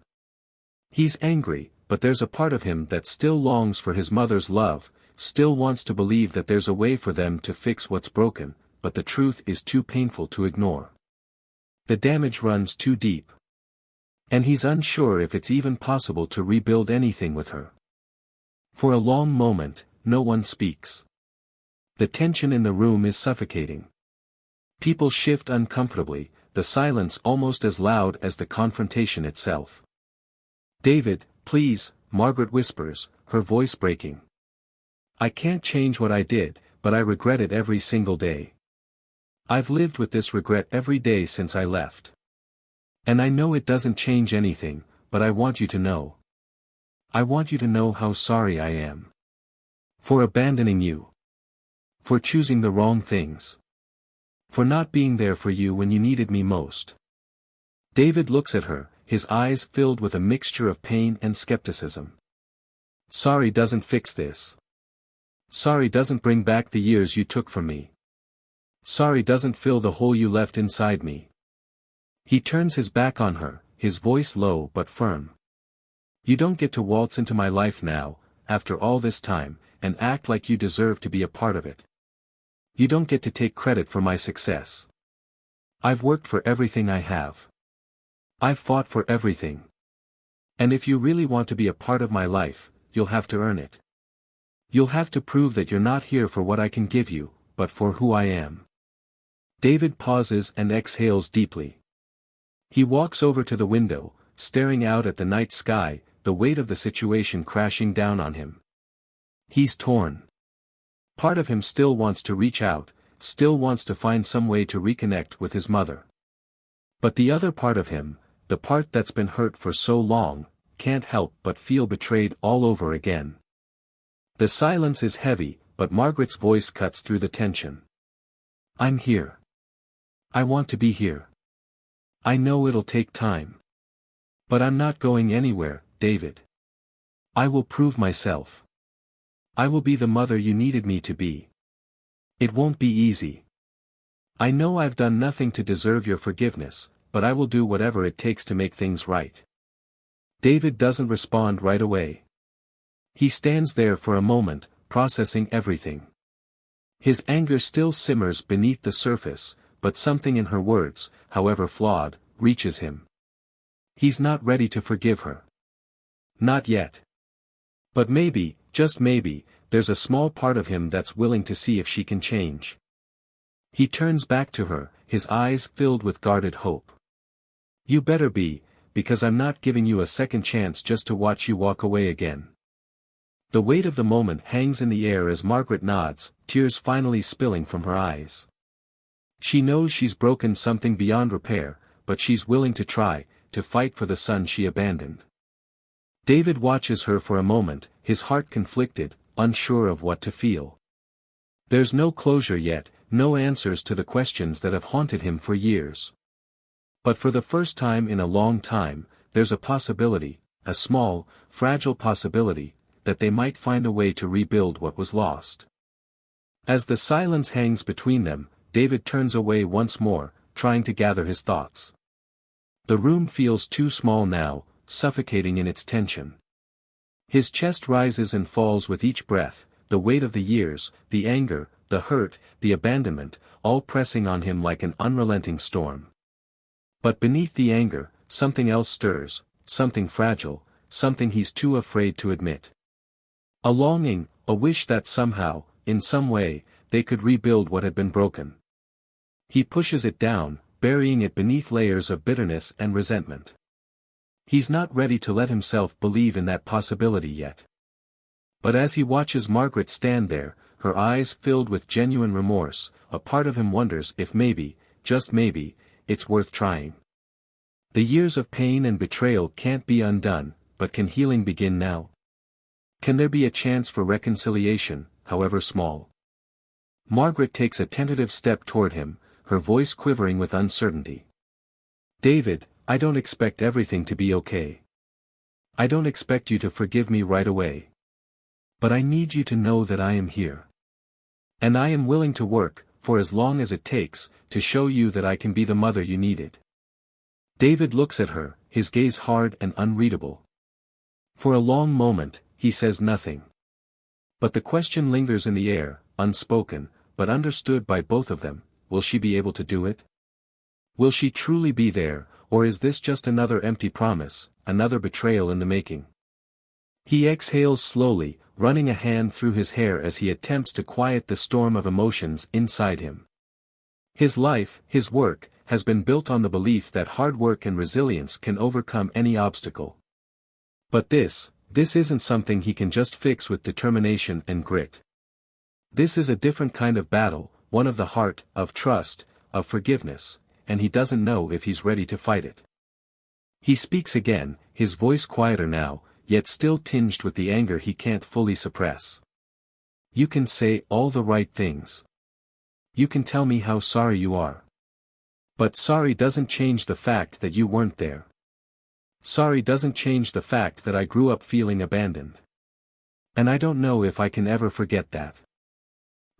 He's angry, but there's a part of him that still longs for his mother's love, still wants to believe that there's a way for them to fix what's broken, but the truth is too painful to ignore. The damage runs too deep. And he's unsure if it's even possible to rebuild anything with her. For a long moment, no one speaks. The tension in the room is suffocating. People shift uncomfortably, the silence almost as loud as the confrontation itself. David, please, Margaret whispers, her voice breaking. I can't change what I did, but I regret it every single day. I've lived with this regret every day since I left. And I know it doesn't change anything, but I want you to know. I want you to know how sorry I am. For abandoning you. For choosing the wrong things. For not being there for you when you needed me most. David looks at her, his eyes filled with a mixture of pain and skepticism. Sorry doesn't fix this. Sorry doesn't bring back the years you took from me. Sorry doesn't fill the hole you left inside me. He turns his back on her, his voice low but firm. You don't get to waltz into my life now, after all this time, and act like you deserve to be a part of it. You don't get to take credit for my success. I've worked for everything I have. I've fought for everything. And if you really want to be a part of my life, you'll have to earn it. You'll have to prove that you're not here for what I can give you, but for who I am. David pauses and exhales deeply. He walks over to the window, staring out at the night sky, the weight of the situation crashing down on him. He's torn. Part of him still wants to reach out, still wants to find some way to reconnect with his mother. But the other part of him, the part that's been hurt for so long, can't help but feel betrayed all over again. The silence is heavy, but Margaret's voice cuts through the tension. I'm here. I want to be here. I know it'll take time. But I'm not going anywhere, David. I will prove myself. I will be the mother you needed me to be. It won't be easy. I know I've done nothing to deserve your forgiveness, but I will do whatever it takes to make things right. David doesn't respond right away. He stands there for a moment, processing everything. His anger still simmers beneath the surface, but something in her words, however flawed, reaches him. He's not ready to forgive her. Not yet. But maybe, just maybe, there's a small part of him that's willing to see if she can change. He turns back to her, his eyes filled with guarded hope. You better be, because I'm not giving you a second chance just to watch you walk away again. The weight of the moment hangs in the air as Margaret nods, tears finally spilling from her eyes. She knows she's broken something beyond repair, but she's willing to try, to fight for the son she abandoned. David watches her for a moment, his heart conflicted, unsure of what to feel. There's no closure yet, no answers to the questions that have haunted him for years. But for the first time in a long time, there's a possibility, a small, fragile possibility, that they might find a way to rebuild what was lost. As the silence hangs between them, David turns away once more, trying to gather his thoughts. The room feels too small now, suffocating in its tension. His chest rises and falls with each breath, the weight of the years, the anger, the hurt, the abandonment, all pressing on him like an unrelenting storm. But beneath the anger, something else stirs, something fragile, something he's too afraid to admit. A longing, a wish that somehow, in some way, they could rebuild what had been broken. He pushes it down, burying it beneath layers of bitterness and resentment. He's not ready to let himself believe in that possibility yet. But as he watches Margaret stand there, her eyes filled with genuine remorse, a part of him wonders if maybe, just maybe, it's worth trying. The years of pain and betrayal can't be undone, but can healing begin now? Can there be a chance for reconciliation, however small? Margaret takes a tentative step toward him, her voice quivering with uncertainty. David, I don't expect everything to be okay. I don't expect you to forgive me right away. But I need you to know that I am here. And I am willing to work, for as long as it takes, to show you that I can be the mother you needed. David looks at her, his gaze hard and unreadable. For a long moment, he says nothing. But the question lingers in the air, unspoken, but understood by both of them. Will she be able to do it? Will she truly be there, or is this just another empty promise, another betrayal in the making? He exhales slowly, running a hand through his hair as he attempts to quiet the storm of emotions inside him. His life, his work, has been built on the belief that hard work and resilience can overcome any obstacle. But this isn't something he can just fix with determination and grit. This is a different kind of battle, one of the heart, of trust, of forgiveness, and he doesn't know if he's ready to fight it. He speaks again, his voice quieter now, yet still tinged with the anger he can't fully suppress. You can say all the right things. You can tell me how sorry you are. But sorry doesn't change the fact that you weren't there. Sorry doesn't change the fact that I grew up feeling abandoned. And I don't know if I can ever forget that.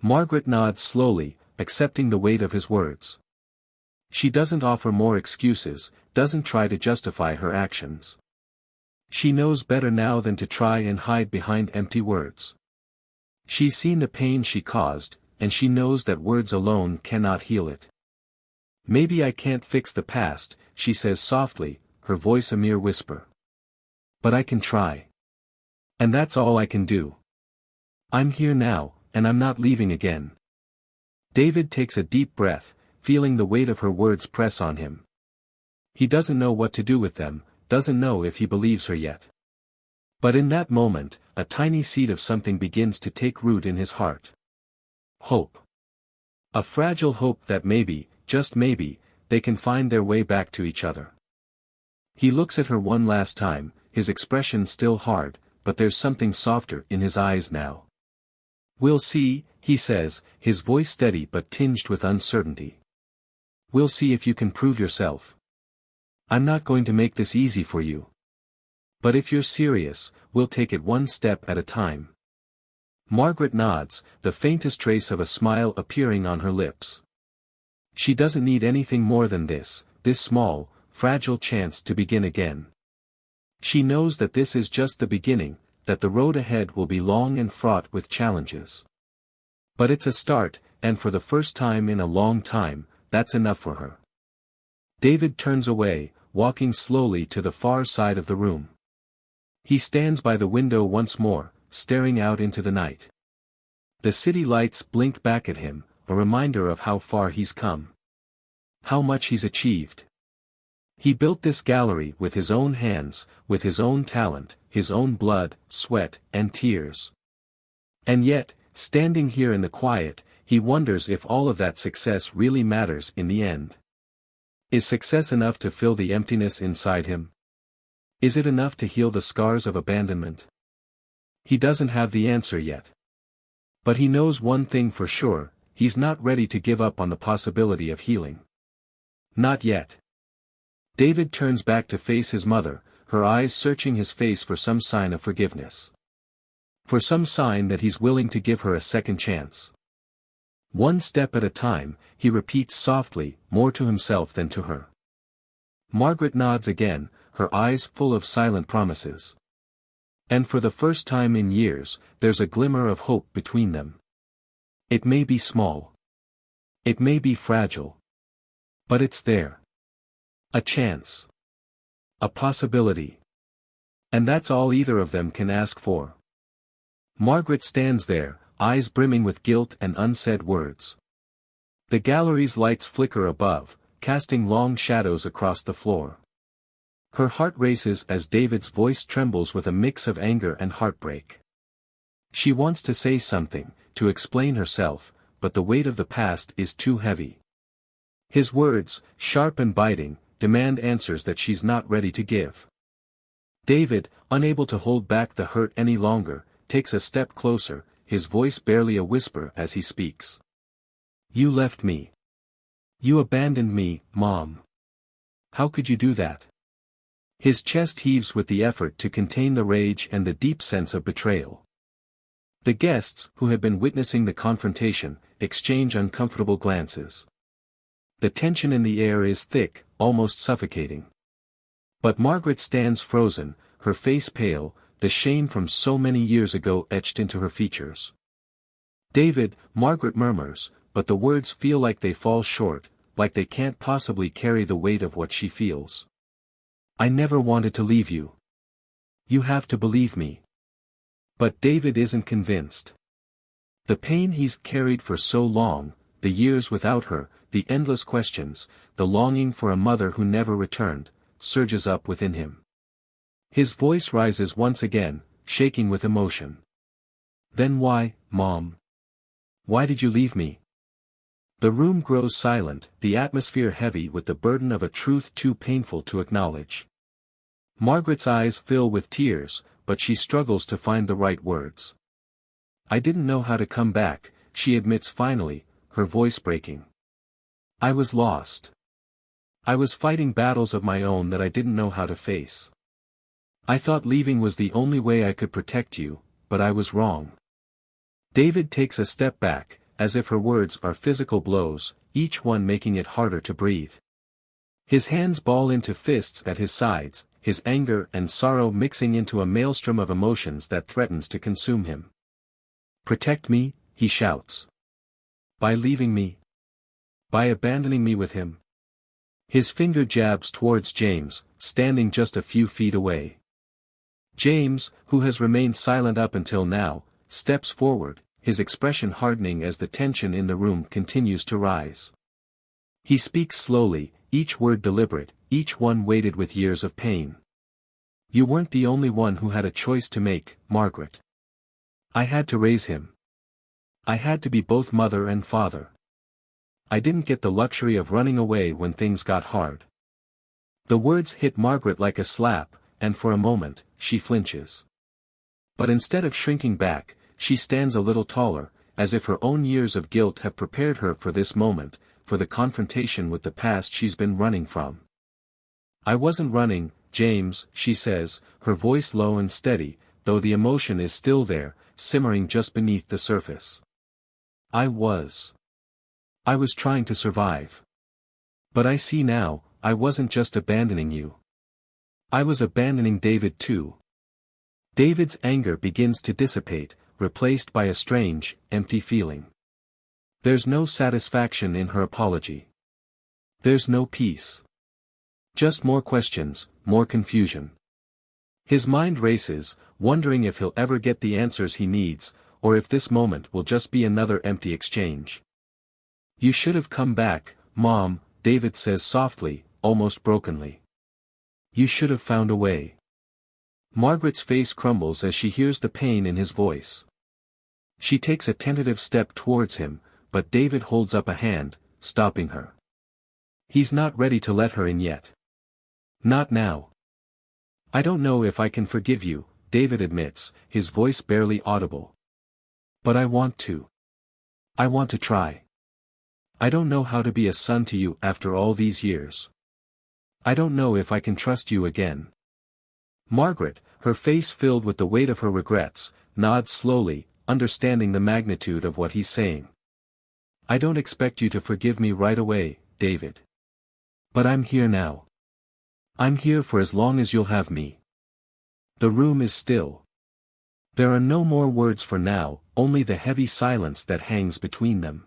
Margaret nods slowly, accepting the weight of his words. She doesn't offer more excuses, doesn't try to justify her actions. She knows better now than to try and hide behind empty words. She's seen the pain she caused, and she knows that words alone cannot heal it. Maybe I can't fix the past, she says softly, her voice a mere whisper. But I can try. And that's all I can do. I'm here now, and I'm not leaving again. David takes a deep breath, feeling the weight of her words press on him. He doesn't know what to do with them, doesn't know if he believes her yet. But in that moment, a tiny seed of something begins to take root in his heart. Hope. A fragile hope that maybe, just maybe, they can find their way back to each other. He looks at her one last time, his expression still hard, but there's something softer in his eyes now. "We'll see," he says, his voice steady but tinged with uncertainty. "We'll see if you can prove yourself. I'm not going to make this easy for you. But if you're serious, we'll take it one step at a time." Margaret nods, the faintest trace of a smile appearing on her lips. She doesn't need anything more than this small, fragile chance to begin again. She knows that this is just the beginning, that the road ahead will be long and fraught with challenges. But it's a start, and for the first time in a long time, that's enough for her. David turns away, walking slowly to the far side of the room. He stands by the window once more, staring out into the night. The city lights blink back at him, a reminder of how far he's come. How much he's achieved. He built this gallery with his own hands, with his own talent, his own blood, sweat, and tears. And yet, standing here in the quiet, he wonders if all of that success really matters in the end. Is success enough to fill the emptiness inside him? Is it enough to heal the scars of abandonment? He doesn't have the answer yet. But he knows one thing for sure, he's not ready to give up on the possibility of healing. Not yet. David turns back to face his mother, her eyes searching his face for some sign of forgiveness. For some sign that he's willing to give her a second chance. One step at a time, he repeats softly, more to himself than to her. Margaret nods again, her eyes full of silent promises. And for the first time in years, there's a glimmer of hope between them. It may be small. It may be fragile. But it's there. A chance. A possibility. And that's all either of them can ask for. Margaret stands there, eyes brimming with guilt and unsaid words. The gallery's lights flicker above, casting long shadows across the floor. Her heart races as David's voice trembles with a mix of anger and heartbreak. She wants to say something, to explain herself, but the weight of the past is too heavy. His words, sharp and biting, demand answers that she's not ready to give. David, unable to hold back the hurt any longer, takes a step closer, his voice barely a whisper as he speaks. "You left me. You abandoned me, Mom. How could you do that?" His chest heaves with the effort to contain the rage and the deep sense of betrayal. The guests, who have been witnessing the confrontation, exchange uncomfortable glances. The tension in the air is thick, almost suffocating. But Margaret stands frozen, her face pale, the shame from so many years ago etched into her features. "David," Margaret murmurs, but the words feel like they fall short, like they can't possibly carry the weight of what she feels. "I never wanted to leave you. You have to believe me." But David isn't convinced. The pain he's carried for so long, the years without her, the endless questions, the longing for a mother who never returned, surges up within him. His voice rises once again, shaking with emotion. "Then why, Mom? Why did you leave me?" The room grows silent, the atmosphere heavy with the burden of a truth too painful to acknowledge. Margaret's eyes fill with tears, but she struggles to find the right words. "I didn't know how to come back," she admits finally, her voice breaking. "I was lost. I was fighting battles of my own that I didn't know how to face. I thought leaving was the only way I could protect you, but I was wrong." David takes a step back, as if her words are physical blows, each one making it harder to breathe. His hands ball into fists at his sides, his anger and sorrow mixing into a maelstrom of emotions that threatens to consume him. "Protect me," he shouts. "By leaving me? By abandoning me with him?" His finger jabs towards James, standing just a few feet away. James, who has remained silent up until now, steps forward, his expression hardening as the tension in the room continues to rise. He speaks slowly, each word deliberate, each one weighted with years of pain. You weren't the only one who had a choice to make, Margaret. I had to raise him. I had to be both mother and father. I didn't get the luxury of running away when things got hard. The words hit Margaret like a slap, and for a moment, she flinches. But instead of shrinking back, she stands a little taller, as if her own years of guilt have prepared her for this moment, for the confrontation with the past she's been running from. I wasn't running, James, she says, her voice low and steady, though the emotion is still there, simmering just beneath the surface. I was trying to survive. But I see now, I wasn't just abandoning you. I was abandoning David too. David's anger begins to dissipate, replaced by a strange, empty feeling. There's no satisfaction in her apology. There's no peace. Just more questions, more confusion. His mind races, wondering if he'll ever get the answers he needs, or if this moment will just be another empty exchange. You should have come back, Mom, David says softly, almost brokenly. You should have found a way. Margaret's face crumbles as she hears the pain in his voice. She takes a tentative step towards him, but David holds up a hand, stopping her. He's not ready to let her in yet. Not now. I don't know if I can forgive you, David admits, his voice barely audible. But I want to. I want to try. I don't know how to be a son to you after all these years. I don't know if I can trust you again. Margaret, her face filled with the weight of her regrets, nods slowly, understanding the magnitude of what he's saying. I don't expect you to forgive me right away, David. But I'm here now. I'm here for as long as you'll have me. The room is still. There are no more words for now, only the heavy silence that hangs between them.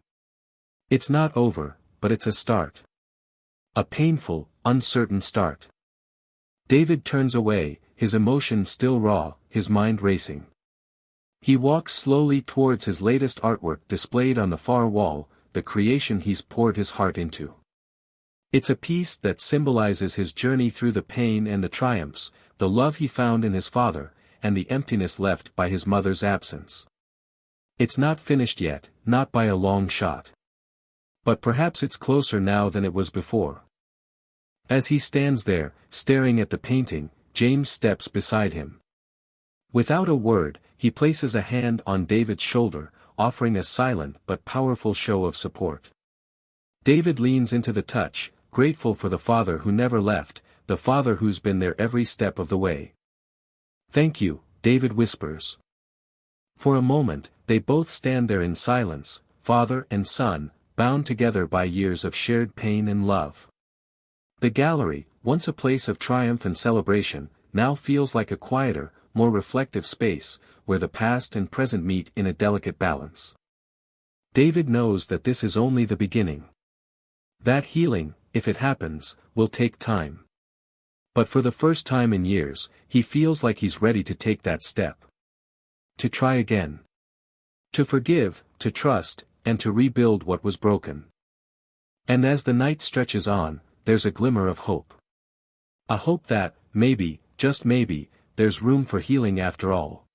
It's not over, but it's a start. A painful, uncertain start. David turns away, his emotions still raw, his mind racing. He walks slowly towards his latest artwork displayed on the far wall, the creation he's poured his heart into. It's a piece that symbolizes his journey through the pain and the triumphs, the love he found in his father, and the emptiness left by his mother's absence. It's not finished yet, not by a long shot. But perhaps it's closer now than it was before. As he stands there, staring at the painting, James steps beside him. Without a word, he places a hand on David's shoulder, offering a silent but powerful show of support. David leans into the touch, grateful for the father who never left, the father who's been there every step of the way. Thank you, David whispers. For a moment, they both stand there in silence, father and son, bound together by years of shared pain and love. The gallery, once a place of triumph and celebration, now feels like a quieter, more reflective space, where the past and present meet in a delicate balance. David knows that this is only the beginning. That healing, if it happens, will take time. But for the first time in years, he feels like he's ready to take that step. To try again. To forgive, to trust, and to rebuild what was broken. And as the night stretches on, there's a glimmer of hope. A hope that, maybe, just maybe, there's room for healing after all.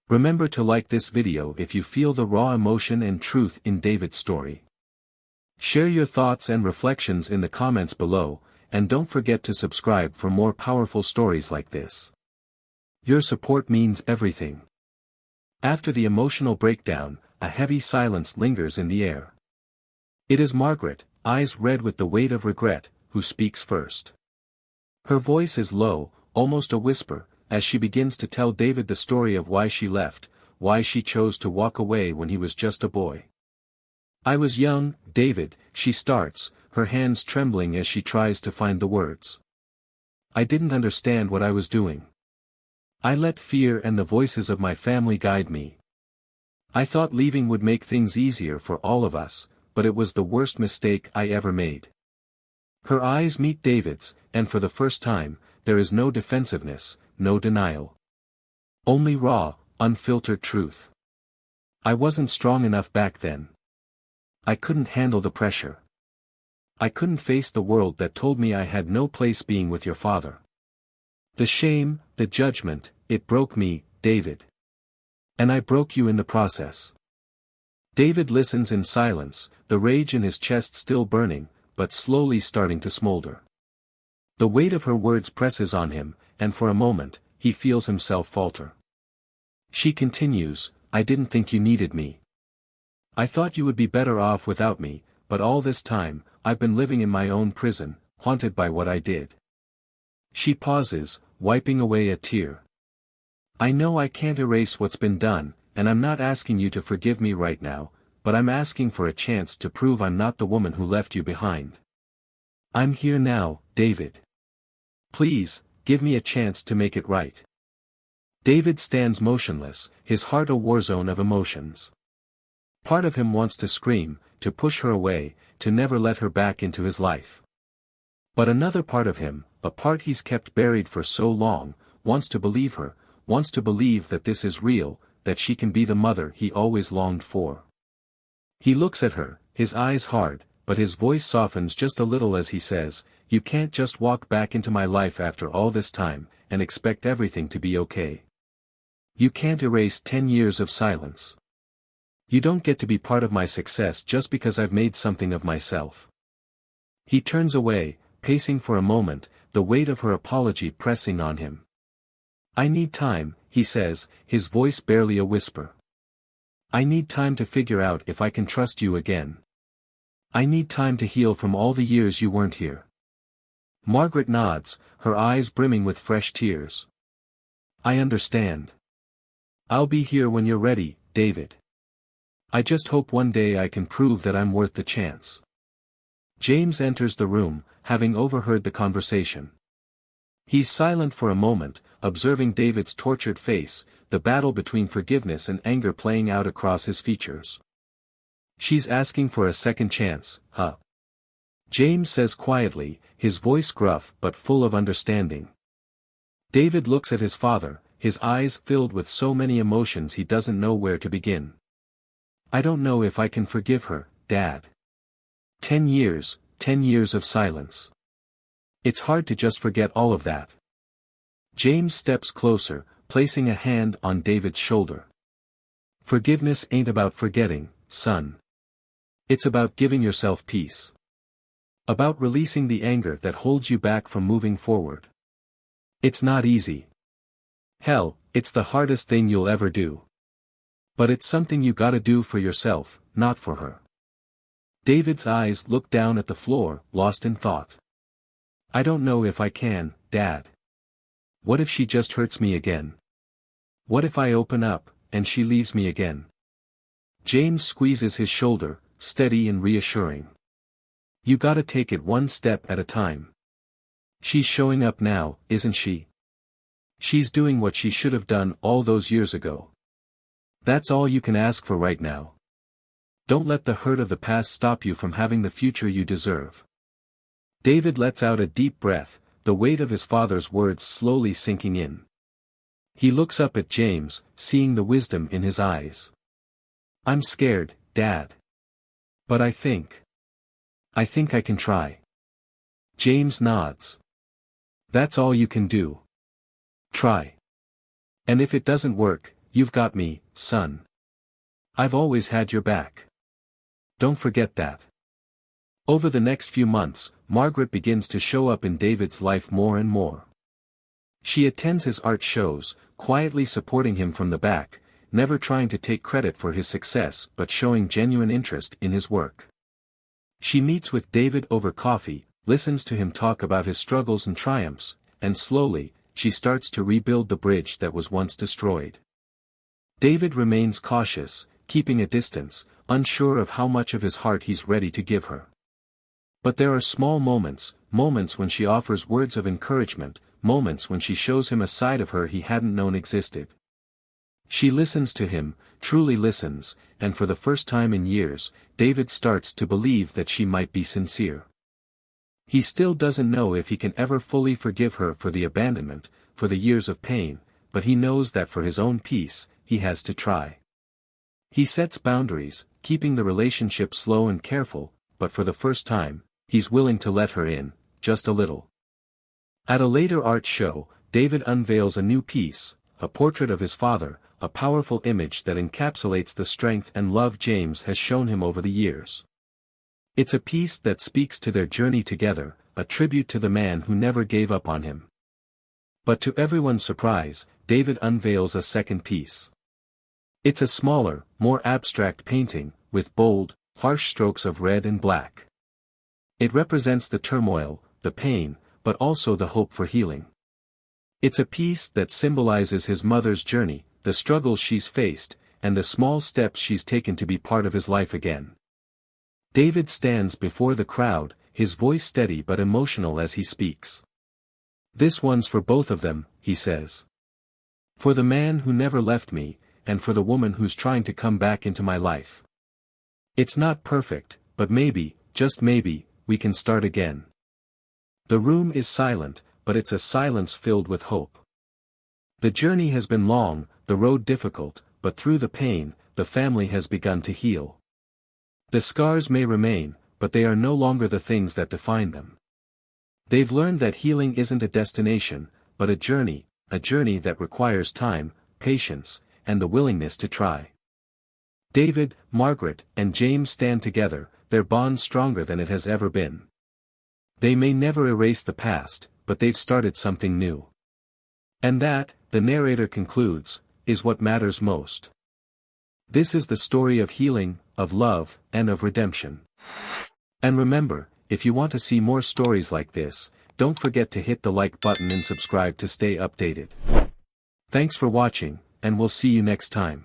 Remember to like this video if you feel the raw emotion and truth in David's story. Share your thoughts and reflections in the comments below, and don't forget to subscribe for more powerful stories like this. Your support means everything. After the emotional breakdown, a heavy silence lingers in the air. It is Margaret, eyes red with the weight of regret, who speaks first. Her voice is low, almost a whisper, as she begins to tell David the story of why she left, why she chose to walk away when he was just a boy. I was young, David, she starts, her hands trembling as she tries to find the words. I didn't understand what I was doing. I let fear and the voices of my family guide me. I thought leaving would make things easier for all of us, but it was the worst mistake I ever made. Her eyes meet David's, and for the first time, there is no defensiveness, no denial. Only raw, unfiltered truth. I wasn't strong enough back then. I couldn't handle the pressure. I couldn't face the world that told me I had no place being with your father. The shame, the judgment, it broke me, David. And I broke you in the process. David listens in silence, the rage in his chest still burning, but slowly starting to smolder. The weight of her words presses on him, and for a moment, he feels himself falter. She continues, I didn't think you needed me. I thought you would be better off without me, but all this time, I've been living in my own prison, haunted by what I did. She pauses, wiping away a tear. I know I can't erase what's been done, and I'm not asking you to forgive me right now, but I'm asking for a chance to prove I'm not the woman who left you behind. I'm here now, David. Please, give me a chance to make it right. David stands motionless, his heart a war zone of emotions. Part of him wants to scream, to push her away, to never let her back into his life. But another part of him, a part he's kept buried for so long, wants to believe her, wants to believe that this is real, that she can be the mother he always longed for. He looks at her, his eyes hard, but his voice softens just a little as he says, you can't just walk back into my life after all this time, and expect everything to be okay. You can't erase 10 years of silence. You don't get to be part of my success just because I've made something of myself. He turns away, pacing for a moment, the weight of her apology pressing on him. I need time, he says, his voice barely a whisper. I need time to figure out if I can trust you again. I need time to heal from all the years you weren't here. Margaret nods, her eyes brimming with fresh tears. I understand. I'll be here when you're ready, David. I just hope one day I can prove that I'm worth the chance. James enters the room, having overheard the conversation. He's silent for a moment, observing David's tortured face, the battle between forgiveness and anger playing out across his features. She's asking for a second chance, huh? James says quietly, his voice gruff but full of understanding. David looks at his father, his eyes filled with so many emotions he doesn't know where to begin. I don't know if I can forgive her, Dad. 10 years of silence. It's hard to just forget all of that. James steps closer, placing a hand on David's shoulder. Forgiveness ain't about forgetting, son. It's about giving yourself peace. About releasing the anger that holds you back from moving forward. It's not easy. Hell, it's the hardest thing you'll ever do. But it's something you gotta do for yourself, not for her. David's eyes look down at the floor, lost in thought. I don't know if I can, Dad. What if she just hurts me again? What if I open up, and she leaves me again? James squeezes his shoulder, steady and reassuring. You gotta take it one step at a time. She's showing up now, isn't she? She's doing what she should have done all those years ago. That's all you can ask for right now. Don't let the hurt of the past stop you from having the future you deserve. David lets out a deep breath, the weight of his father's words slowly sinking in. He looks up at James, seeing the wisdom in his eyes. I'm scared, Dad. But I think I can try. James nods. That's all you can do. Try. And if it doesn't work, you've got me, son. I've always had your back. Don't forget that. Over the next few months, Margaret begins to show up in David's life more and more. She attends his art shows, quietly supporting him from the back, never trying to take credit for his success but showing genuine interest in his work. She meets with David over coffee, listens to him talk about his struggles and triumphs, and slowly, she starts to rebuild the bridge that was once destroyed. David remains cautious, keeping a distance, unsure of how much of his heart he's ready to give her. But there are small moments when she offers words of encouragement, moments when she shows him a side of her he hadn't known existed. She listens to him, truly listens, and for the first time in years, David starts to believe that she might be sincere. He still doesn't know if he can ever fully forgive her for the abandonment, for the years of pain, but he knows that for his own peace, he has to try. He sets boundaries, keeping the relationship slow and careful, but for the first time, he's willing to let her in, just a little. At a later art show, David unveils a new piece, a portrait of his father, a powerful image that encapsulates the strength and love James has shown him over the years. It's a piece that speaks to their journey together, a tribute to the man who never gave up on him. But to everyone's surprise, David unveils a second piece. It's a smaller, more abstract painting, with bold, harsh strokes of red and black. It represents the turmoil, the pain, but also the hope for healing. It's a piece that symbolizes his mother's journey, the struggles she's faced, and the small steps she's taken to be part of his life again. David stands before the crowd, his voice steady but emotional as he speaks. "This one's for both of them," he says. "For the man who never left me, and for the woman who's trying to come back into my life. It's not perfect, but maybe, just maybe, we can start again." The room is silent, but it's a silence filled with hope. The journey has been long, the road difficult, but through the pain, the family has begun to heal. The scars may remain, but they are no longer the things that define them. They've learned that healing isn't a destination, but a journey that requires time, patience, and the willingness to try. David, Margaret, and James stand together, their bond stronger than it has ever been. They may never erase the past, but they've started something new. And that, the narrator concludes, is what matters most. This is the story of healing, of love, and of redemption. And remember, if you want to see more stories like this, don't forget to hit the like button and subscribe to stay updated. Thanks for watching, and we'll see you next time.